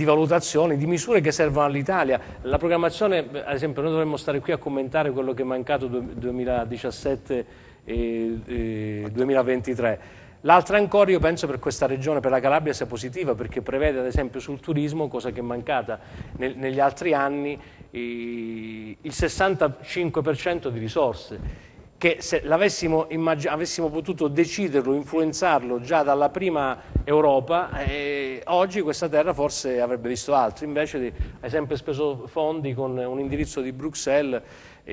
valutazioni, di misure che servono all'Italia. La programmazione, ad esempio, noi dovremmo stare qui a commentare quello che è mancato 2017 e 2023. L'altra ancora, io penso, per questa regione, per la Calabria, sia positiva, perché prevede ad esempio sul turismo, cosa che è mancata negli altri anni, il 65% di risorse, che se avessimo potuto deciderlo, influenzarlo già dalla prima Europa, oggi questa terra forse avrebbe visto altro. Invece hai sempre speso fondi con un indirizzo di Bruxelles,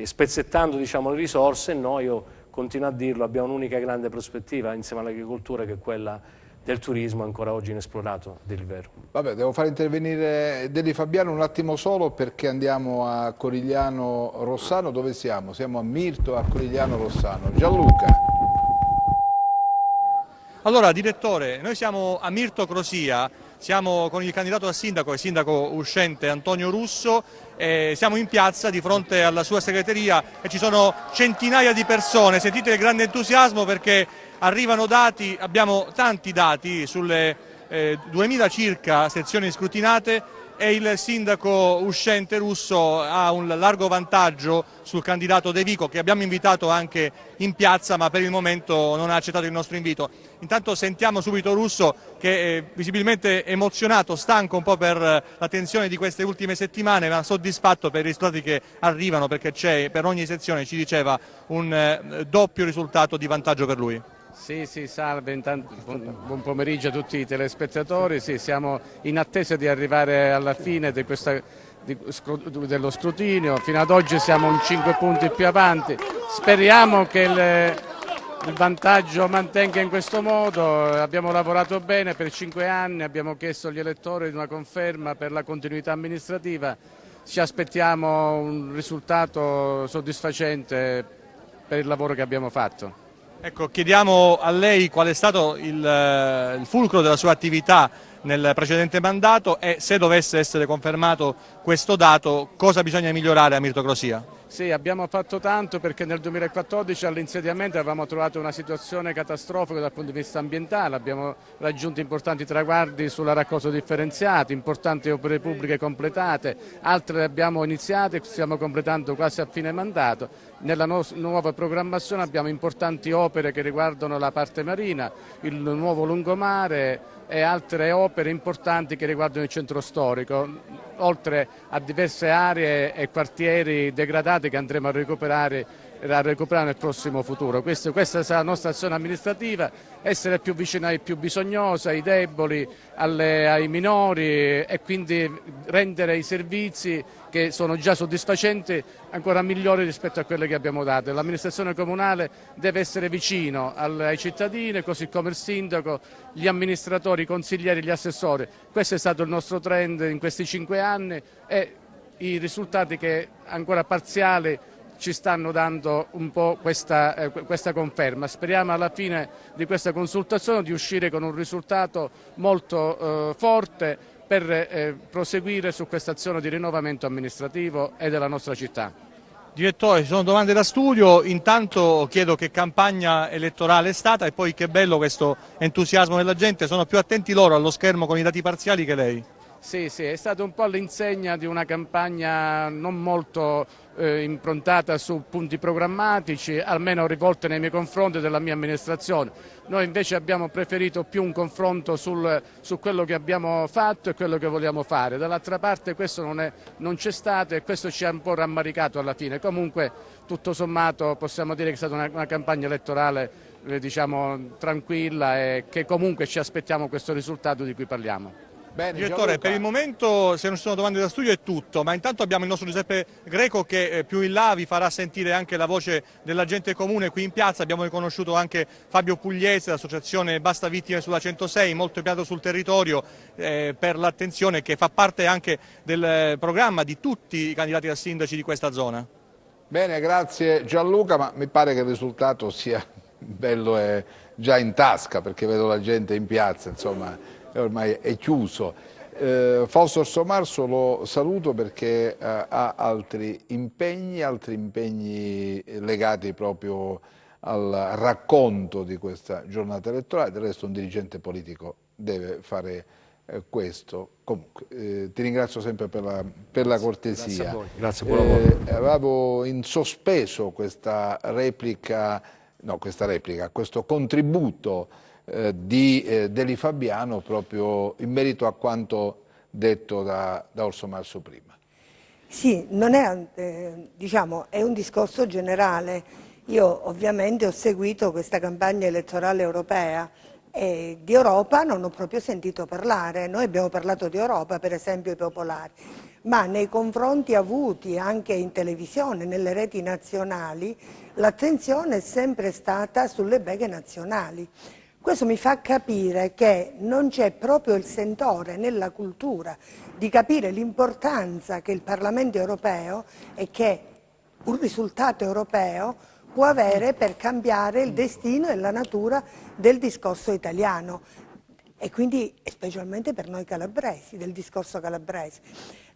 spezzettando, diciamo, le risorse. Noi, io continuo a dirlo, abbiamo un'unica grande prospettiva insieme all'agricoltura, che è quella del turismo, ancora oggi inesplorato, a dire il vero. Vabbè, devo far intervenire Deli Fabiano un attimo solo, perché andiamo a Corigliano Rossano. Dove siamo? Siamo a Mirto, a Corigliano Rossano. Gianluca. Allora, direttore, noi siamo a Mirto Crosia, siamo con il candidato a sindaco, il sindaco uscente Antonio Russo, siamo in piazza di fronte alla sua segreteria e ci sono centinaia di persone. Sentite il grande entusiasmo perché arrivano dati, abbiamo tanti dati sulle 2000 circa sezioni scrutinate e il sindaco uscente Russo ha un largo vantaggio sul candidato De Vico, che abbiamo invitato anche in piazza, ma per il momento non ha accettato il nostro invito. Intanto sentiamo subito Russo, che è visibilmente emozionato, stanco un po' per la tensione di queste ultime settimane, ma soddisfatto per i risultati che arrivano, perché c'è per ogni sezione, ci diceva, un doppio risultato di vantaggio per lui. Sì, salve, intanto, buon pomeriggio a tutti i telespettatori. Sì, siamo in attesa di arrivare alla fine dello scrutinio. Fino ad oggi siamo in 5 punti più avanti. Speriamo che il vantaggio mantenga in questo modo. Abbiamo lavorato bene per 5 anni, abbiamo chiesto agli elettori una conferma per la continuità amministrativa. Ci aspettiamo un risultato soddisfacente per il lavoro che abbiamo fatto. Ecco, chiediamo a lei qual è stato il fulcro della sua attività nel precedente mandato e, se dovesse essere confermato questo dato, cosa bisogna migliorare a Mirto Crosia? Sì, abbiamo fatto tanto perché nel 2014 all'insediamento avevamo trovato una situazione catastrofica dal punto di vista ambientale, abbiamo raggiunto importanti traguardi sulla raccolta differenziata, importanti opere pubbliche completate, altre le abbiamo iniziate e stiamo completando quasi a fine mandato. Nella nuova programmazione abbiamo importanti opere che riguardano la parte marina, il nuovo lungomare e altre opere importanti che riguardano il centro storico, oltre a diverse aree e quartieri degradati che andremo a recuperare nel prossimo futuro. Questa sarà la nostra azione amministrativa, essere più vicini ai più bisognosi, ai deboli, ai minori e quindi rendere i servizi che sono già soddisfacenti ancora migliori rispetto a quelli che abbiamo dato. L'amministrazione comunale deve essere vicino ai cittadini, così come il sindaco, gli amministratori, i consiglieri, gli assessori. Questo è stato il nostro trend in questi 5 anni e i risultati che ancora parziali ci stanno dando un po' questa conferma. Speriamo alla fine di questa consultazione di uscire con un risultato molto forte per proseguire su questa azione di rinnovamento amministrativo e della nostra città. Direttore, ci sono domande da studio, intanto chiedo che campagna elettorale è stata e poi che bello questo entusiasmo della gente, sono più attenti loro allo schermo con i dati parziali che lei. Sì, è stata un po' all'insegna di una campagna non molto improntata su punti programmatici, almeno rivolte nei miei confronti della mia amministrazione. Noi invece abbiamo preferito più un confronto su quello che abbiamo fatto e quello che vogliamo fare. Dall'altra parte questo non c'è stato e questo ci ha un po' rammaricato alla fine. Comunque tutto sommato possiamo dire che è stata una campagna elettorale diciamo tranquilla e che comunque ci aspettiamo questo risultato di cui parliamo. Bene, Direttore, per il momento, se non ci sono domande da studio, è tutto, ma intanto abbiamo il nostro Giuseppe Greco che più in là vi farà sentire anche la voce della gente comune qui in piazza. Abbiamo riconosciuto anche Fabio Pugliese, l'associazione Basta Vittime sulla 106, molto impegnato sul territorio per l'attenzione, che fa parte anche del programma di tutti i candidati a sindaci di questa zona. Bene, grazie Gianluca, ma mi pare che il risultato sia bello e già in tasca, perché vedo la gente in piazza, insomma. Ormai è chiuso. Fausto Orsomarso lo saluto perché ha altri impegni legati proprio al racconto di questa giornata elettorale. Del resto un dirigente politico deve fare questo. Comunque, ti ringrazio sempre per la cortesia. Grazie a voi, grazie, buon lavoro. Avevo in sospeso questo contributo di Deli Fabiano proprio in merito a quanto detto da Orsomarso prima. Sì, non è, diciamo, è un discorso generale. Io ovviamente ho seguito questa campagna elettorale europea e di Europa non ho proprio sentito parlare. Noi abbiamo parlato di Europa, per esempio i popolari, ma nei confronti avuti anche in televisione, nelle reti nazionali, l'attenzione è sempre stata sulle beghe nazionali. Questo mi fa capire che non c'è proprio il sentore nella cultura di capire l'importanza che il Parlamento europeo e che un risultato europeo può avere per cambiare il destino e la natura del discorso italiano e quindi specialmente per noi calabresi, del discorso calabrese.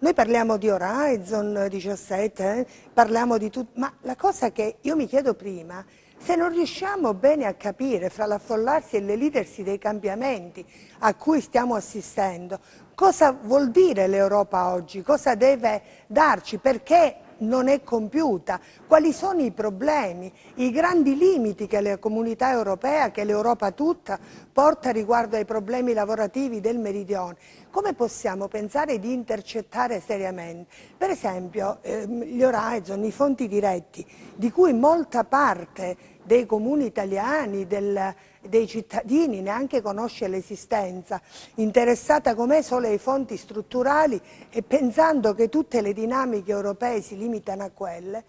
Noi parliamo di Horizon 17, parliamo di tutto, ma la cosa che io mi chiedo prima, Se non riusciamo bene a capire fra l'affollarsi e l'elitersi dei cambiamenti a cui stiamo assistendo, cosa vuol dire l'Europa oggi, cosa deve darci, perché non è compiuta, quali sono i problemi, i grandi limiti che la comunità europea, che l'Europa tutta porta riguardo ai problemi lavorativi del meridione. Come possiamo pensare di intercettare seriamente? Per esempio gli Horizon, i fondi diretti, di cui molta parte dei comuni italiani, dei cittadini neanche conosce l'esistenza, interessata com'è solo ai fondi strutturali e pensando che tutte le dinamiche europee si limitano a quelle,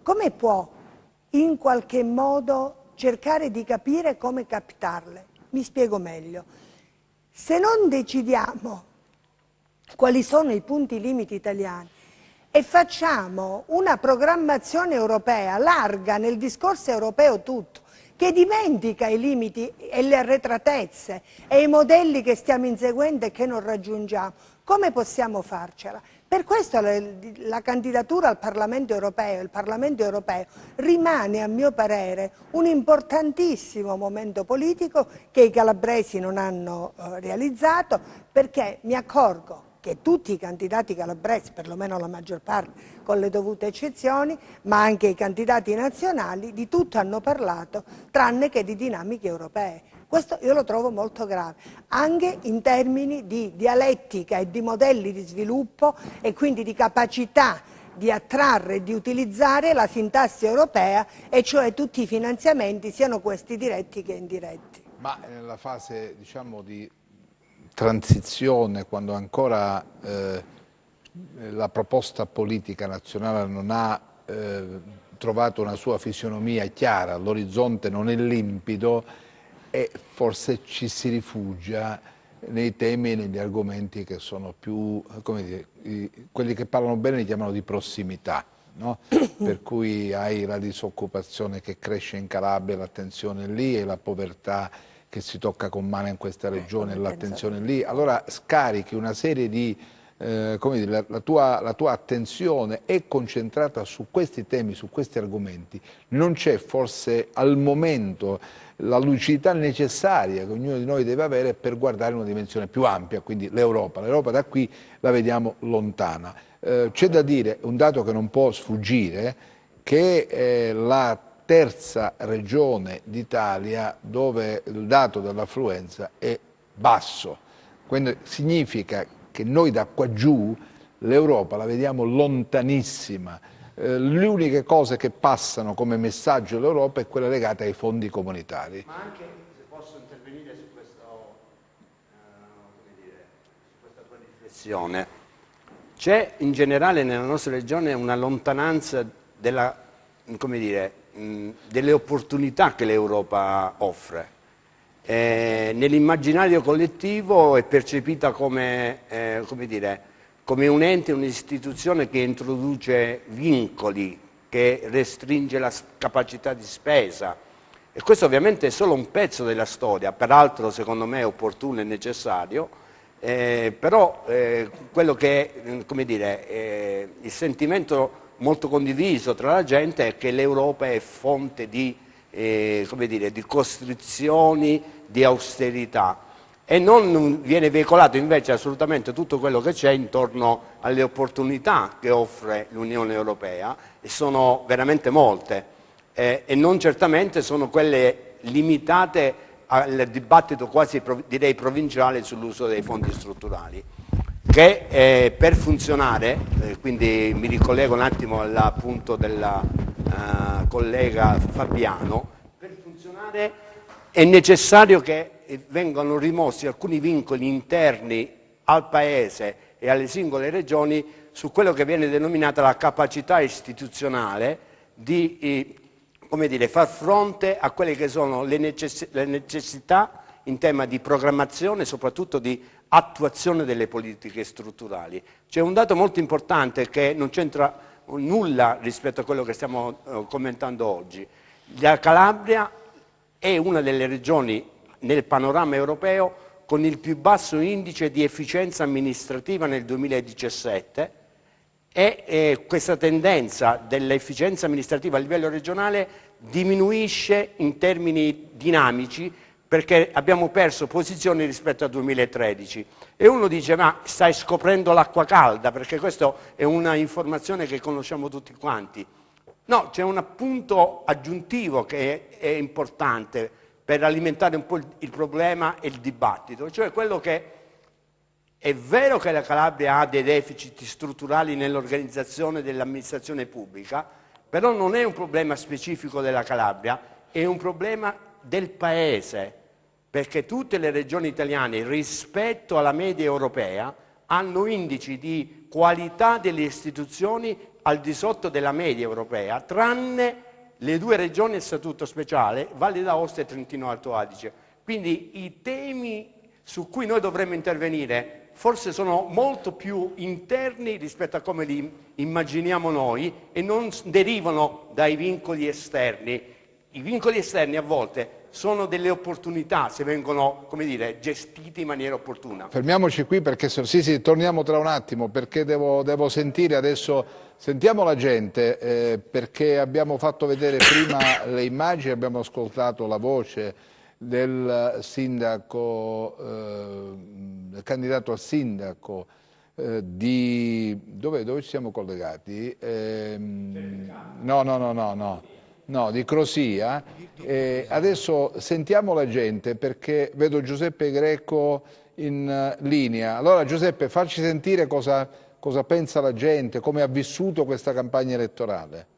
come può in qualche modo cercare di capire come captarle? Mi spiego meglio. Se non decidiamo quali sono i punti limiti italiani e facciamo una programmazione europea larga nel discorso europeo tutto, che dimentica i limiti e le arretratezze e i modelli che stiamo inseguendo e che non raggiungiamo, come possiamo farcela? Per questo la candidatura al Parlamento europeo, il Parlamento europeo rimane a mio parere un importantissimo momento politico che i calabresi non hanno realizzato, perché mi accorgo che tutti i candidati calabresi, perlomeno la maggior parte con le dovute eccezioni, ma anche i candidati nazionali, di tutto hanno parlato tranne che di dinamiche europee. Questo io lo trovo molto grave, anche in termini di dialettica e di modelli di sviluppo e quindi di capacità di attrarre e di utilizzare la sintassi europea, e cioè tutti i finanziamenti, siano questi diretti che indiretti. Ma nella fase, diciamo, di transizione, quando ancora la proposta politica nazionale non ha trovato una sua fisionomia chiara, l'orizzonte non è limpido, e forse ci si rifugia nei temi e negli argomenti che sono più, come dire, quelli che parlano bene li chiamano di prossimità, no? Per cui hai la disoccupazione che cresce in Calabria, l'attenzione lì, e la povertà che si tocca con mano in questa regione, l'attenzione lì. Allora scarichi una serie di, come dire, la tua attenzione è concentrata su questi temi, su questi argomenti. Non c'è forse al momento la lucidità necessaria che ognuno di noi deve avere per guardare una dimensione più ampia, quindi l'Europa. L'Europa da qui la vediamo lontana. C'è da dire, un dato che non può sfuggire, che la terza regione d'Italia dove il dato dell'affluenza è basso. Quindi significa che noi da qua giù l'Europa la vediamo lontanissima. Le uniche cose che passano come messaggio all'Europa è quella legata ai fondi comunitari. Ma anche, se posso intervenire su questa tua riflessione, c'è in generale nella nostra regione una lontananza della, come dire, delle opportunità che l'Europa offre. Nell'immaginario collettivo è percepita come, come dire, come un ente, un'istituzione che introduce vincoli, che restringe la capacità di spesa. E questo ovviamente è solo un pezzo della storia, peraltro secondo me è opportuno e necessario, però quello che è, come dire, il sentimento molto condiviso tra la gente è che l'Europa è fonte di, come dire, di costrizioni, di austerità, e non viene veicolato invece assolutamente tutto quello che c'è intorno alle opportunità che offre l'Unione Europea, e sono veramente molte, e non certamente sono quelle limitate al dibattito quasi direi provinciale sull'uso dei fondi strutturali, che per funzionare, quindi mi ricollego un attimo all'appunto della collega Fabiano, per funzionare è necessario che vengano rimossi alcuni vincoli interni al Paese e alle singole regioni su quello che viene denominata la capacità istituzionale di come dire, far fronte a quelle che sono le necessità in tema di programmazione e soprattutto di attuazione delle politiche strutturali. C'è un dato molto importante che non c'entra nulla rispetto a quello che stiamo commentando oggi. La Calabria è una delle regioni nel panorama europeo con il più basso indice di efficienza amministrativa nel 2017, e questa tendenza dell'efficienza amministrativa a livello regionale diminuisce in termini dinamici perché abbiamo perso posizioni rispetto al 2013. E uno dice, ma stai scoprendo l'acqua calda, perché questa è una informazione che conosciamo tutti quanti. No, c'è un punto aggiuntivo che è importante per alimentare un po' il problema e il dibattito, cioè quello che è vero che la Calabria ha dei deficit strutturali nell'organizzazione dell'amministrazione pubblica, però non è un problema specifico della Calabria, è un problema del Paese, perché tutte le regioni italiane rispetto alla media europea hanno indici di qualità delle istituzioni al di sotto della media europea, tranne le 2 regioni a statuto speciale, Valle d'Aosta e Trentino Alto Adige. Quindi i temi su cui noi dovremmo intervenire forse sono molto più interni rispetto a come li immaginiamo noi e non derivano dai vincoli esterni. I vincoli esterni a volte sono delle opportunità se vengono, come dire, gestiti in maniera opportuna. Fermiamoci qui perché sì, torniamo tra un attimo perché devo sentire adesso, sentiamo la gente perché abbiamo fatto vedere prima le immagini, abbiamo ascoltato la voce del sindaco, del candidato a sindaco di... Dove ci siamo collegati? No, di Crosia. Adesso sentiamo la gente perché vedo Giuseppe Greco in linea. Allora Giuseppe, facci sentire cosa pensa la gente, come ha vissuto questa campagna elettorale.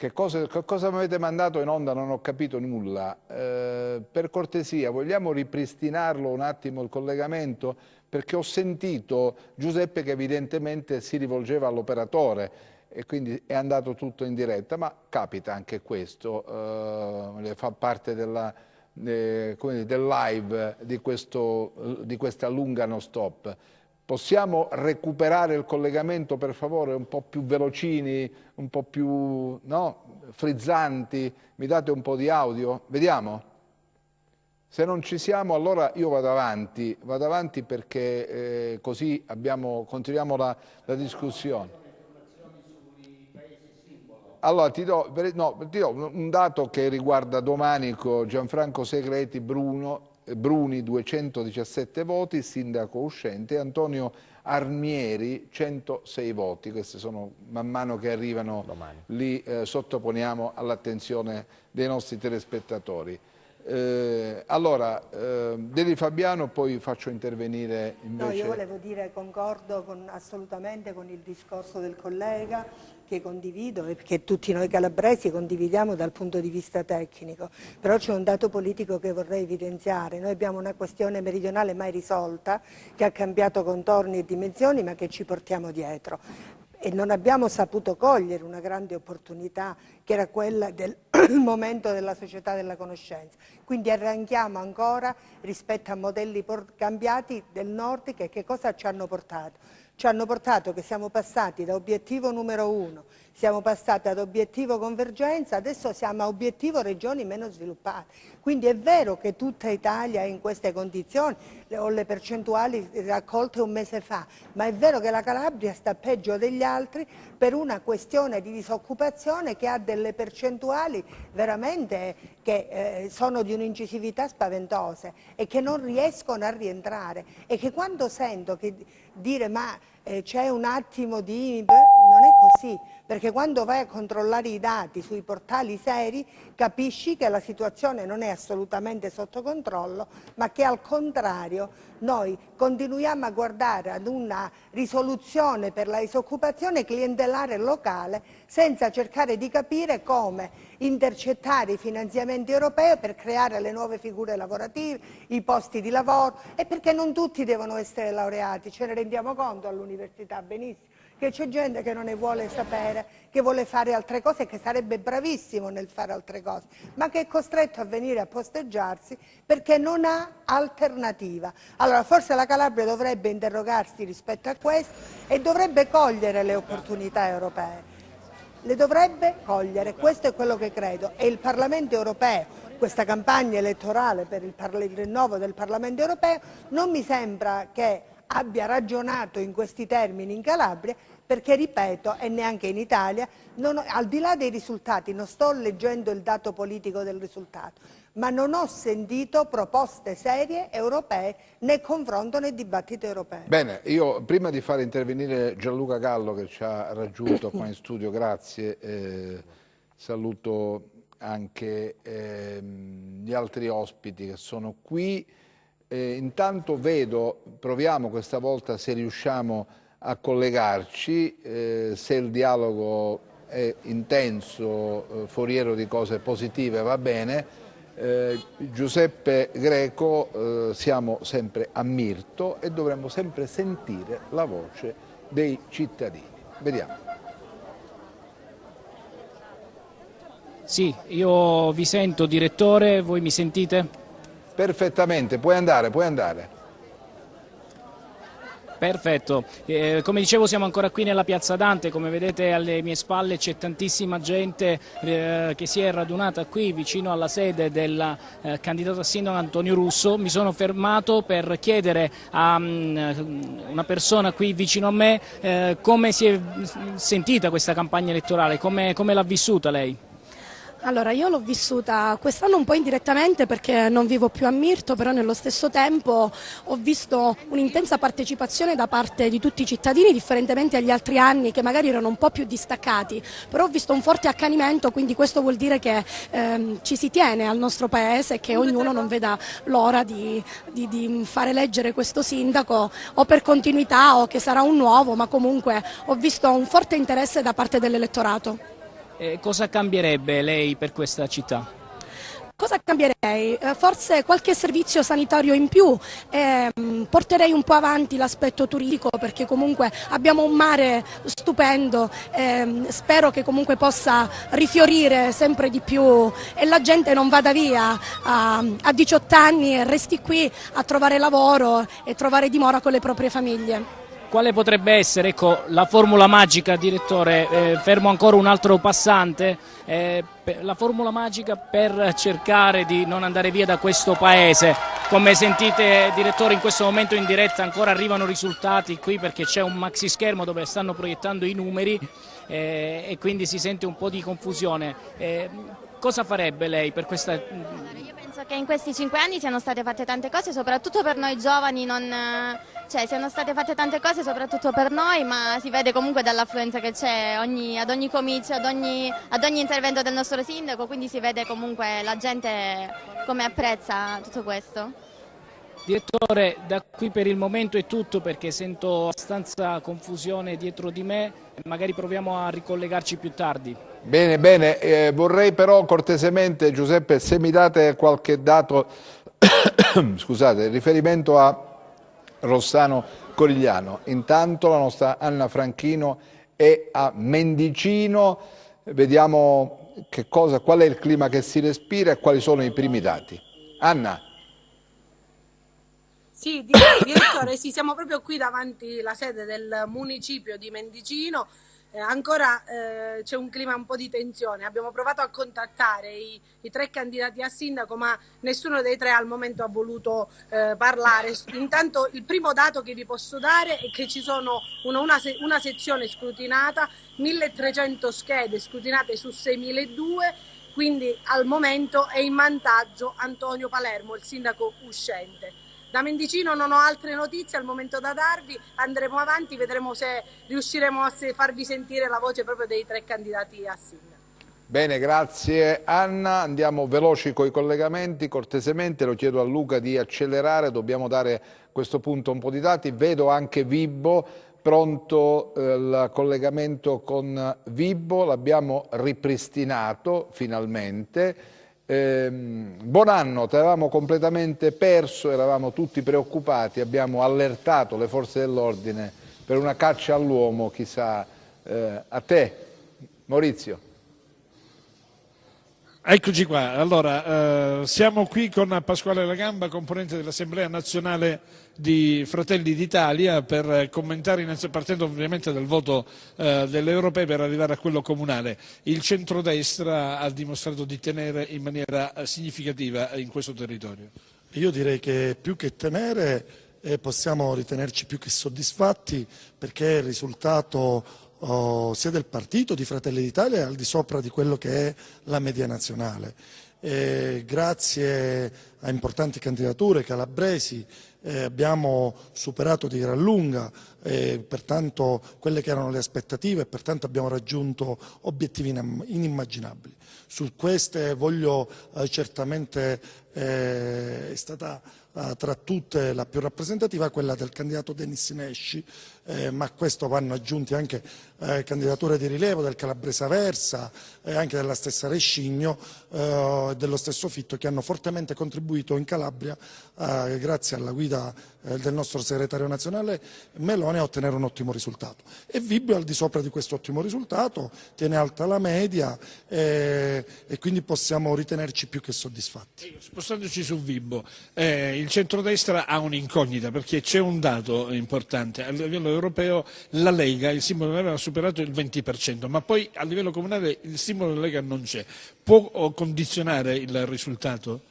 Che cosa mi avete mandato in onda? Non ho capito nulla. Per cortesia, vogliamo ripristinarlo un attimo il collegamento? Perché ho sentito Giuseppe che evidentemente si rivolgeva all'operatore e quindi è andato tutto in diretta, ma capita anche questo, fa parte del live di questa lunga non stop. Possiamo recuperare il collegamento per favore, un po' più velocini, un po' più frizzanti, mi date un po' di audio? Vediamo? Se non ci siamo allora io vado avanti perché così continuiamo la discussione. Allora ti do un dato che riguarda Domanico, Gianfranco Segreti, Bruni 217 voti, sindaco uscente, Antonio Armieri 106 voti, questi sono man mano che arrivano, li sottoponiamo all'attenzione dei nostri telespettatori. Allora, Deli Fabiano, poi faccio intervenire invece... No, io volevo dire, concordo assolutamente con il discorso del collega, che condivido e che tutti noi calabresi condividiamo dal punto di vista tecnico, però c'è un dato politico che vorrei evidenziare. Noi abbiamo una questione meridionale mai risolta, che ha cambiato contorni e dimensioni, ma che ci portiamo dietro. E non abbiamo saputo cogliere una grande opportunità che era quella del momento della società della conoscenza. Quindi arranchiamo ancora rispetto a modelli cambiati del nord che cosa ci hanno portato? Ci hanno portato che siamo passati da obiettivo numero 1, siamo passati ad obiettivo convergenza, adesso siamo a obiettivo regioni meno sviluppate. Quindi è vero che tutta Italia è in queste condizioni, ho le percentuali raccolte un mese fa, ma è vero che la Calabria sta peggio degli altri per una questione di disoccupazione che ha delle percentuali veramente che sono di un'incisività spaventose e che non riescono a rientrare e che quando sento dire ma c'è un attimo di... non è così, perché quando vai a controllare i dati sui portali seri capisci che la situazione non è assolutamente sotto controllo, ma che al contrario noi continuiamo a guardare ad una risoluzione per la disoccupazione clientelare locale senza cercare di capire come intercettare i finanziamenti europei per creare le nuove figure lavorative, i posti di lavoro, e perché non tutti devono essere laureati, ce ne rendiamo conto all'università benissimo, che c'è gente che non ne vuole sapere, che vuole fare altre cose, che sarebbe bravissimo nel fare altre cose, ma che è costretto a venire a posteggiarsi perché non ha alternativa. Allora forse la Calabria dovrebbe interrogarsi rispetto a questo e dovrebbe cogliere le opportunità europee. le dovrebbe cogliere, questo è quello che credo, e il Parlamento europeo, questa campagna elettorale per il rinnovo del Parlamento europeo, non mi sembra che abbia ragionato in questi termini in Calabria, perché ripeto, e neanche in Italia, al di là dei risultati, non sto leggendo il dato politico del risultato, ma non ho sentito proposte serie europee né confronto né dibattito europeo. Bene, io prima di far intervenire Gianluca Gallo che ci ha raggiunto qua in studio, grazie, saluto anche gli altri ospiti che sono qui. Intanto proviamo questa volta se riusciamo a collegarci, se il dialogo è intenso, foriero di cose positive, va bene. Giuseppe Greco, siamo sempre a Mirto e dovremmo sempre sentire la voce dei cittadini. Vediamo. Sì, io vi sento, direttore, voi mi sentite? Perfettamente, puoi andare, puoi andare. Perfetto, come dicevo siamo ancora qui nella Piazza Dante, come vedete alle mie spalle c'è tantissima gente che si è radunata qui vicino alla sede del candidato a sindaco Antonio Russo. Mi sono fermato per chiedere a una persona qui vicino a me come si è sentita questa campagna elettorale, come l'ha vissuta lei? Allora, io l'ho vissuta quest'anno un po' indirettamente perché non vivo più a Mirto, però nello stesso tempo ho visto un'intensa partecipazione da parte di tutti i cittadini, differentemente agli altri anni che magari erano un po' più distaccati, però ho visto un forte accanimento, quindi questo vuol dire che ci si tiene al nostro paese e che ognuno non veda l'ora di far eleggere questo sindaco o per continuità o che sarà un nuovo, ma comunque ho visto un forte interesse da parte dell'elettorato. Cosa cambierebbe lei per questa città? Cosa cambierei? Forse qualche servizio sanitario in più, porterei un po' avanti l'aspetto turistico perché comunque abbiamo un mare stupendo, spero che comunque possa rifiorire sempre di più e la gente non vada via a 18 anni e resti qui a trovare lavoro e trovare dimora con le proprie famiglie. Quale potrebbe essere la formula magica, direttore? Fermo ancora un altro passante. La formula magica per cercare di non andare via da questo paese. Come sentite, direttore, in questo momento in diretta ancora arrivano risultati qui perché c'è un maxi schermo dove stanno proiettando i numeri e quindi si sente un po' di confusione. Cosa farebbe lei per questa... Io penso che in questi 5 anni siano state fatte tante cose, soprattutto per noi giovani, siano state fatte tante cose soprattutto per noi, ma si vede comunque dall'affluenza che c'è ad ogni comizio, ad ogni intervento del nostro sindaco, quindi si vede comunque la gente come apprezza tutto questo. Direttore, da qui per il momento è tutto perché sento abbastanza confusione dietro di me e magari proviamo a ricollegarci più tardi. Bene, bene, vorrei però cortesemente, Giuseppe, se mi date qualche dato, scusate, riferimento a Rossano Corigliano. Intanto la nostra Anna Franchino è a Mendicino, vediamo qual è il clima che si respira e quali sono i primi dati. Anna. Sì, direttore, sì, siamo proprio qui davanti alla sede del municipio di Mendicino. Ancora c'è un clima un po' di tensione. Abbiamo provato a contattare i 3 candidati a sindaco, ma nessuno dei 3 al momento ha voluto parlare. Intanto il primo dato che vi posso dare è che ci sono una sezione scrutinata, 1300 schede scrutinate su 6002, quindi al momento è in vantaggio Antonio Palermo, il sindaco uscente. Da Mendicino non ho altre notizie al momento da darvi, andremo avanti, vedremo se riusciremo a farvi sentire la voce proprio dei 3 candidati a sindaco. Bene, grazie Anna, andiamo veloci con i collegamenti, cortesemente lo chiedo a Luca di accelerare, dobbiamo dare a questo punto un po' di dati, vedo anche Vibbo, pronto il collegamento con Vibbo, l'abbiamo ripristinato finalmente. Buon anno, ti avevamo completamente perso, eravamo tutti preoccupati, abbiamo allertato le forze dell'ordine per una caccia all'uomo, chissà a te Maurizio. Eccoci qua, allora siamo qui con Pasquale Lagamba, componente dell'Assemblea Nazionale di Fratelli d'Italia, per commentare, partendo ovviamente dal voto delle europee per arrivare a quello comunale. Il centrodestra ha dimostrato di tenere in maniera significativa in questo territorio. Io direi che più che tenere possiamo ritenerci più che soddisfatti, perché il risultato sia del partito di Fratelli d'Italia è al di sopra di quello che è la media nazionale. Grazie a importanti candidature calabresi abbiamo superato di gran lunga pertanto quelle che erano le aspettative e pertanto abbiamo raggiunto obiettivi inimmaginabili. Su queste voglio certamente, è stata tra tutte la più rappresentativa quella del candidato Denis Nesci, ma a questo vanno aggiunti anche candidature di rilievo del Calabrese Aversa, anche della stessa Rescigno e dello stesso Fitto, che hanno fortemente contribuito in Calabria, grazie alla guida del nostro segretario nazionale Meloni, a ottenere un ottimo risultato. E Vibo è al di sopra di questo ottimo risultato, tiene alta la media e quindi possiamo ritenerci più che soddisfatti. Spostandoci su Vibo, il centrodestra ha un'incognita, perché c'è un dato importante: a livello europeo la Lega, il simbolo della Lega, ha superato il 20%, ma poi a livello comunale il simbolo della Lega non c'è. Può condizionare il risultato?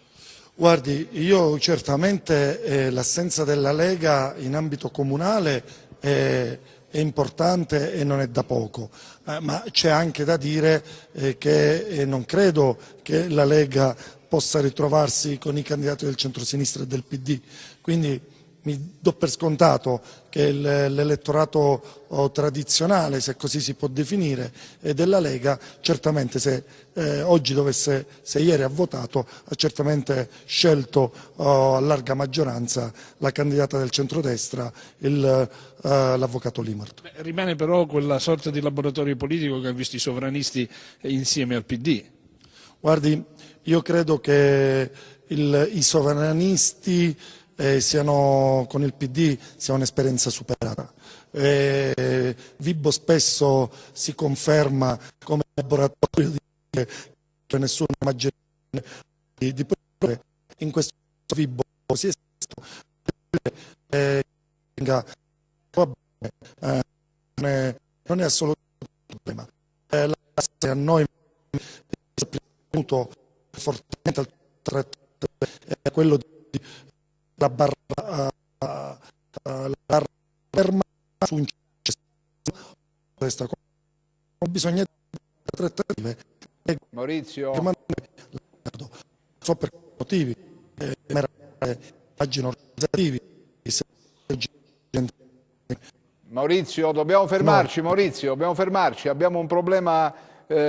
Guardi, io certamente l'assenza della Lega in ambito comunale è importante e non è da poco, ma c'è anche da dire che non credo che la Lega possa ritrovarsi con i candidati del centrosinistra e del PD, quindi mi do per scontato che l'elettorato tradizionale, se così si può definire, della Lega, certamente se ieri ha votato, ha certamente scelto a larga maggioranza la candidata del centrodestra, l'avvocato Limart. Rimane però quella sorta di laboratorio politico che ha visto i sovranisti insieme al PD. Guardi, io credo che i sovranisti con il PD sia un'esperienza superata. Vibo spesso si conferma come laboratorio di che nessuna immagine di prove. In questo Vibo si è non è assolutamente un problema. A noi è venuto fortemente al tratto è quello di la barra ferma su un questa non bisogna trattative. Maurizio, so per motivi immagino organizzativi. Maurizio, dobbiamo fermarci. No. Maurizio, dobbiamo fermarci, abbiamo un problema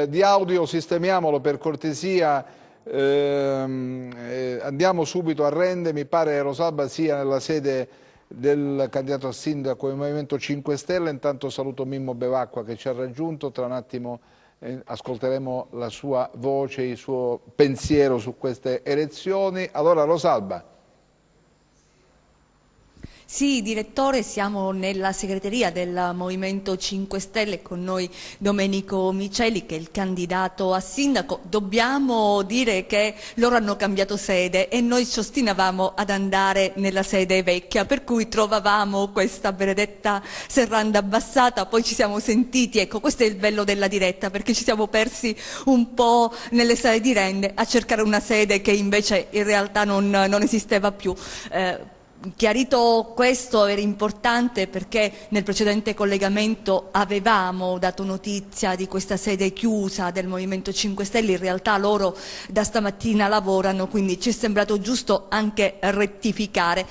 di audio, sistemiamolo per cortesia. Andiamo subito a Rende, mi pare Rosalba sia nella sede del candidato a sindaco del Movimento 5 Stelle. Intanto saluto Mimmo Bevacqua che ci ha raggiunto, tra un attimo ascolteremo la sua voce, il suo pensiero su queste elezioni. Allora Rosalba. Sì, direttore, siamo nella segreteria del Movimento 5 Stelle, con noi Domenico Miceli che è il candidato a sindaco. Dobbiamo dire che loro hanno cambiato sede e noi ci ostinavamo ad andare nella sede vecchia, per cui trovavamo questa benedetta serranda abbassata, poi ci siamo sentiti, ecco, questo è il bello della diretta, perché ci siamo persi un po' nelle sale di Rende a cercare una sede che invece in realtà non esisteva più. Chiarito questo, era importante perché nel precedente collegamento avevamo dato notizia di questa sede chiusa del Movimento 5 Stelle, in realtà loro da stamattina lavorano, quindi ci è sembrato giusto anche rettificare.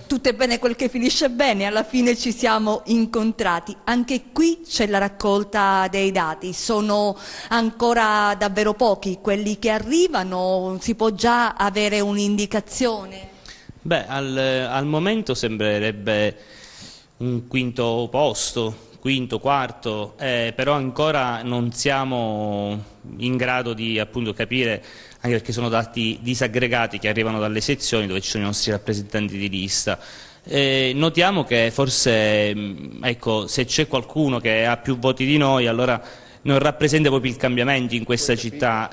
Tutto è bene quel che finisce bene, alla fine ci siamo incontrati. Anche qui c'è la raccolta dei dati, sono ancora davvero pochi quelli che arrivano, si può già avere un'indicazione? Beh, al momento sembrerebbe un quinto posto, quinto, quarto, però ancora non siamo in grado di appunto capire, anche perché sono dati disaggregati che arrivano dalle sezioni dove ci sono i nostri rappresentanti di lista. Notiamo che forse, ecco, se c'è qualcuno che ha più voti di noi, allora non rappresenta proprio il cambiamento in questa città,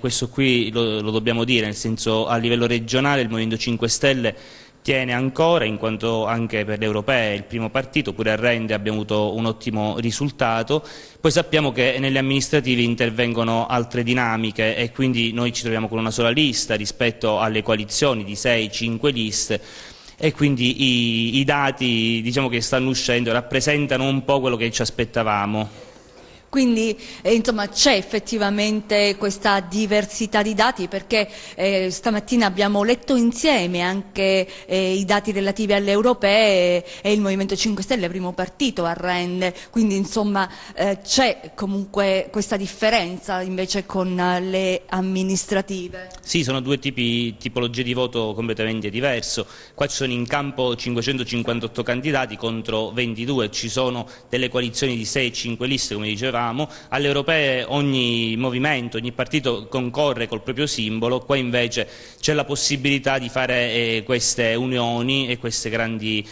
questo qui lo dobbiamo dire, nel senso a livello regionale il Movimento 5 Stelle tiene ancora, in quanto anche per le europee è il primo partito, pure a Rende abbiamo avuto un ottimo risultato. Poi sappiamo che nelle amministrative intervengono altre dinamiche e quindi noi ci troviamo con una sola lista rispetto alle coalizioni di 6-5 liste e quindi i dati, diciamo, che stanno uscendo rappresentano un po' quello che ci aspettavamo. Quindi insomma c'è effettivamente questa diversità di dati, perché stamattina abbiamo letto insieme anche i dati relativi alle europee e il Movimento 5 Stelle, primo partito a Rende, quindi insomma c'è comunque questa differenza invece con le amministrative. Sì, sono due tipologie di voto completamente diverso. Qua ci sono in campo 558 candidati contro 22, ci sono delle coalizioni di 6-5 liste, come dicevamo. Alle europee ogni movimento, ogni partito concorre col proprio simbolo, qua invece c'è la possibilità di fare queste unioni e queste grandi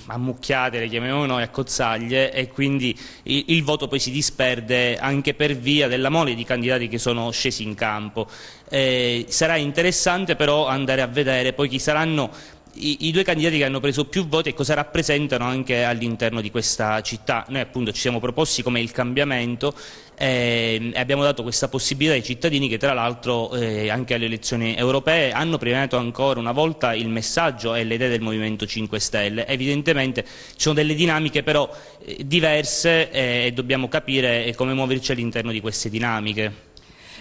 ammucchiate, le chiamiamo noi, accozzaglie, e quindi il voto poi si disperde anche per via della mole di candidati che sono scesi in campo. Sarà interessante però andare a vedere poi chi saranno i due candidati che hanno preso più voti e cosa rappresentano anche all'interno di questa città. Noi appunto ci siamo proposti come il cambiamento e abbiamo dato questa possibilità ai cittadini che tra l'altro anche alle elezioni europee hanno premiato ancora una volta il messaggio e le idee del Movimento 5 Stelle. Evidentemente ci sono delle dinamiche però diverse e dobbiamo capire come muoverci all'interno di queste dinamiche.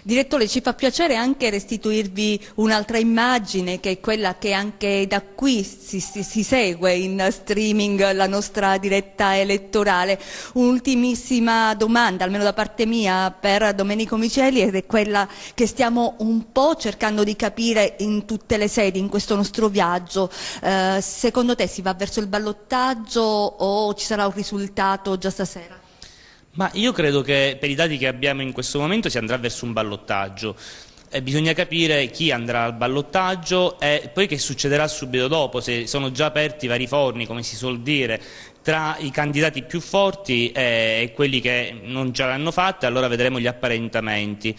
Direttore, ci fa piacere anche restituirvi un'altra immagine, che è quella che anche da qui si segue in streaming la nostra diretta elettorale. Un'ultimissima domanda, almeno da parte mia, per Domenico Miceli, ed è quella che stiamo un po' cercando di capire in tutte le sedi in questo nostro viaggio. Secondo te si va verso il ballottaggio o ci sarà un risultato già stasera? Ma io credo che per i dati che abbiamo in questo momento si andrà verso un ballottaggio. Bisogna capire chi andrà al ballottaggio e poi che succederà subito dopo, se sono già aperti vari forni, come si suol dire, tra i candidati più forti e quelli che non ce l'hanno fatta, allora vedremo gli apparentamenti.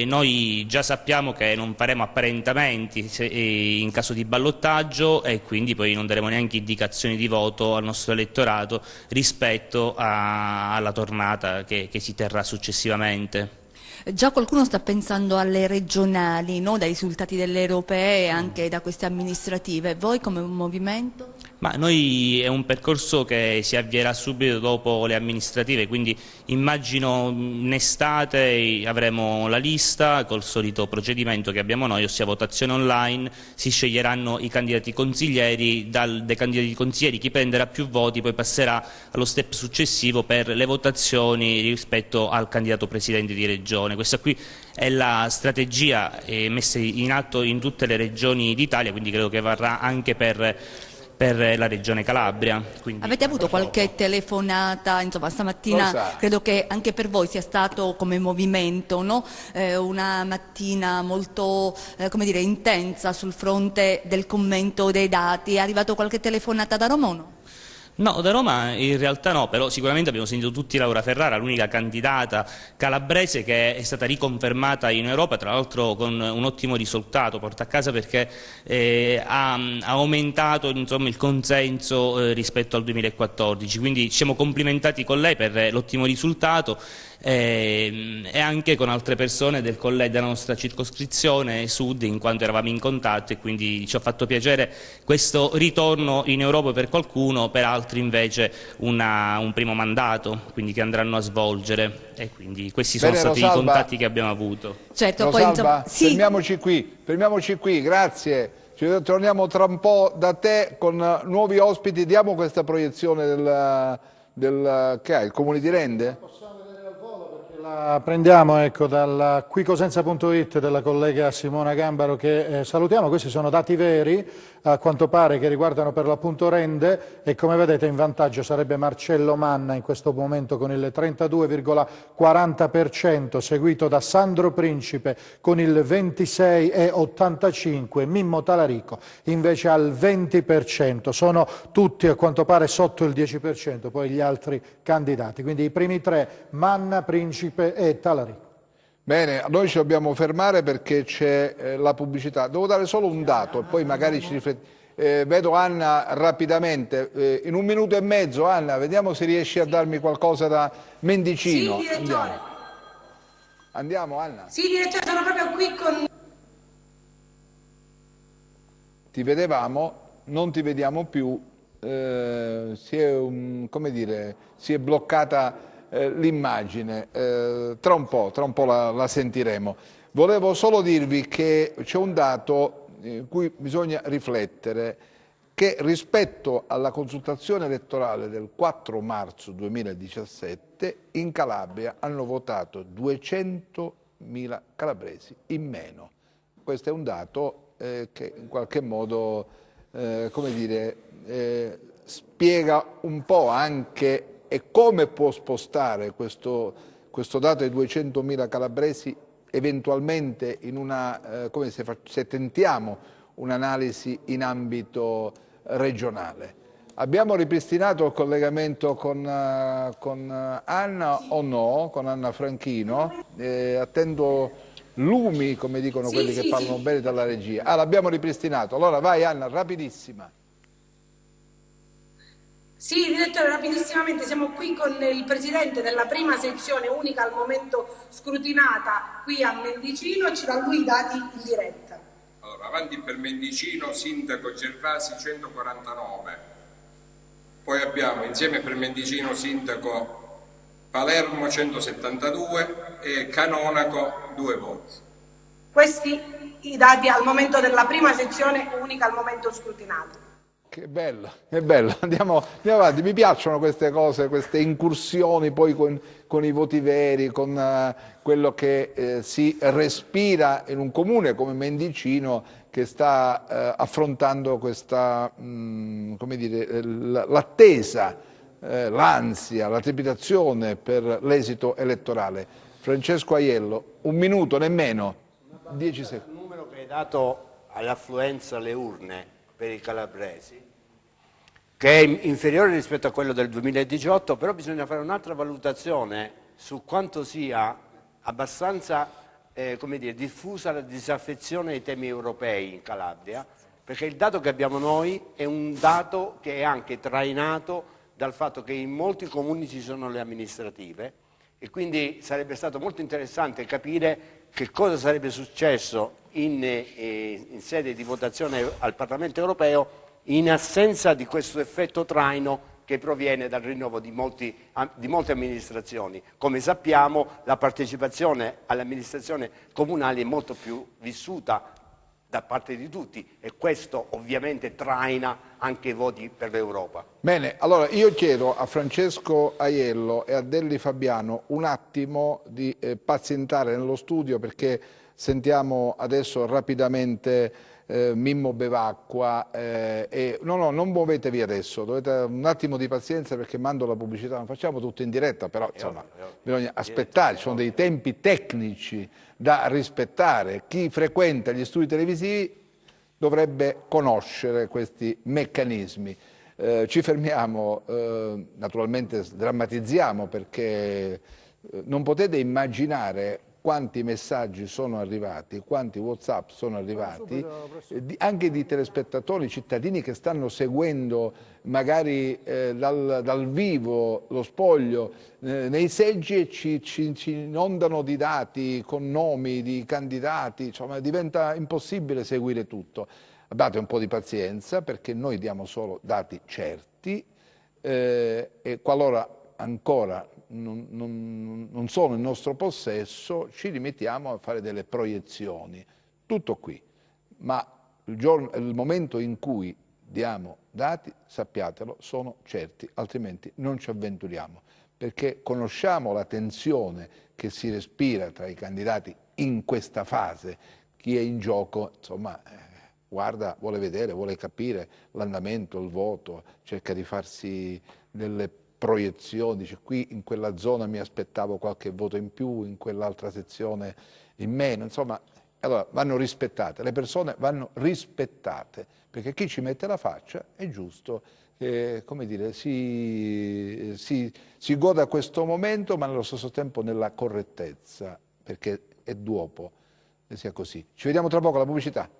Noi già sappiamo che non faremo apparentamenti in caso di ballottaggio e quindi poi non daremo neanche indicazioni di voto al nostro elettorato rispetto alla tornata che si terrà successivamente. Già qualcuno sta pensando alle regionali, no? Dai risultati delle europee e anche da queste amministrative. Voi come movimento? Ma noi è un percorso che si avvierà subito dopo le amministrative, quindi immagino in estate avremo la lista col solito procedimento che abbiamo noi, ossia votazione online, si sceglieranno i candidati consiglieri, dai candidati consiglieri chi prenderà più voti poi passerà allo step successivo per le votazioni rispetto al candidato presidente di regione. Questa qui è la strategia messa in atto in tutte le regioni d'Italia, quindi credo che varrà anche per la regione Calabria. Quindi... Avete avuto qualche telefonata? Insomma, stamattina credo che anche per voi sia stato come movimento, no? Una mattina molto come dire, intensa sul fronte del commento dei dati. È arrivato qualche telefonata da Roma o no? No, da Roma in realtà no, però sicuramente abbiamo sentito tutti Laura Ferrara, l'unica candidata calabrese che è stata riconfermata in Europa, tra l'altro con un ottimo risultato, porta a casa perché ha aumentato insomma, il consenso rispetto al 2014, quindi ci siamo complimentati con lei per l'ottimo risultato e anche con altre persone della nostra circoscrizione sud, in quanto eravamo in contatto, e quindi ci ha fatto piacere questo ritorno in Europa per qualcuno, per altri invece un primo mandato, quindi che andranno a svolgere, e quindi questi sono stati i contatti che abbiamo avuto. Certo, Rosalba, poi, sì. fermiamoci qui, grazie. Ci torniamo tra un po' da te con nuovi ospiti. Diamo questa proiezione che ha il Comune di Rende? Possiamo vedere al volo perché La prendiamo ecco, dal quicosenza.it della collega Simona Gambaro che salutiamo. Questi sono dati veri, a quanto pare, che riguardano per l'appunto Rende, e come vedete in vantaggio sarebbe Marcello Manna in questo momento con il 32,40%, seguito da Sandro Principe con il 26,85%, Mimmo Talarico invece al 20%. Sono tutti a quanto pare sotto il 10%, poi gli altri candidati. Quindi i primi tre, Manna, Principe e Talarico. Bene, noi ci dobbiamo fermare perché c'è la pubblicità. Devo dare solo un dato e poi magari ci riflettiamo. Vedo Anna rapidamente, in 1 minuto e mezzo. Anna, vediamo se riesci a darmi qualcosa da Mendicino. Sì, direttore. Andiamo Anna. Sì, direttore, sono proprio qui con... Ti vedevamo, non ti vediamo più, si è bloccata l'immagine, tra un po' la sentiremo. Volevo solo dirvi che c'è un dato in cui bisogna riflettere, che rispetto alla consultazione elettorale del 4 marzo 2017 in Calabria hanno votato 200.000 calabresi in meno. Questo è un dato che in qualche modo spiega un po' anche e come può spostare questo dato di 200.000 calabresi eventualmente in una, se tentiamo un'analisi in ambito regionale. Abbiamo ripristinato il collegamento con Anna o no? Con Anna Franchino? Attendo lumi, come dicono quelli che parlano bene dalla regia. Ah, l'abbiamo ripristinato. Allora vai Anna, rapidissima. Sì, direttore, rapidissimamente, siamo qui con il presidente della prima sezione unica al momento scrutinata qui a Mendicino e ci dà lui i dati in diretta. Allora, avanti per Mendicino, sindaco Gervasi 149, poi abbiamo insieme per Mendicino sindaco Palermo 172 e Canonaco 2 voti. Questi i dati al momento della prima sezione unica al momento scrutinato. Che bello, andiamo avanti, mi piacciono queste cose, queste incursioni poi con i voti veri, con quello che si respira in un comune come Mendicino che sta affrontando questa, l'attesa, l'ansia, la trepidazione per l'esito elettorale. Francesco Aiello, 1 minuto, nemmeno, 10 secondi. Il numero che hai dato all'affluenza alle urne per i calabresi, che è inferiore rispetto a quello del 2018, però bisogna fare un'altra valutazione su quanto sia abbastanza diffusa la disaffezione ai temi europei in Calabria, perché il dato che abbiamo noi è un dato che è anche trainato dal fatto che in molti comuni ci sono le amministrative e quindi sarebbe stato molto interessante capire che cosa sarebbe successo in sede di votazione al Parlamento europeo in assenza di questo effetto traino che proviene dal rinnovo di molte amministrazioni. Come sappiamo, la partecipazione alle amministrazioni comunali è molto più vissuta da parte di tutti e questo ovviamente traina anche i voti per l'Europa. Bene, allora io chiedo a Francesco Aiello e a Delli Fabiano un attimo di pazientare nello studio perché sentiamo adesso rapidamente Mimmo Bevacqua no, non muovetevi adesso, dovete un attimo di pazienza perché mando la pubblicità, non facciamo tutto in diretta, però insomma bisogna aspettare, ci sono dei tempi tecnici da rispettare. Chi frequenta gli studi televisivi dovrebbe conoscere questi meccanismi. Ci fermiamo, naturalmente sdrammatizziamo perché non potete immaginare quanti messaggi sono arrivati, quanti WhatsApp sono arrivati, anche di telespettatori, cittadini che stanno seguendo magari dal vivo lo spoglio nei seggi e ci inondano di dati con nomi di candidati, insomma diventa impossibile seguire tutto. Abbiate un po' di pazienza perché noi diamo solo dati certi e qualora ancora non sono in nostro possesso, ci limitiamo a fare delle proiezioni. Tutto qui. Ma il momento in cui diamo dati, sappiatelo, sono certi, altrimenti non ci avventuriamo. perché conosciamo la tensione che si respira tra i candidati in questa fase. Chi è in gioco, insomma, guarda, vuole vedere, vuole capire l'andamento, il voto, cerca di farsi delle proiezioni, dice qui in quella zona mi aspettavo qualche voto in più, in quell'altra sezione in meno, insomma, allora vanno rispettate, le persone vanno rispettate, perché chi ci mette la faccia è giusto, come dire, si goda questo momento, ma nello stesso tempo nella correttezza, perché è d'uopo che sia così. Ci vediamo tra poco alla pubblicità.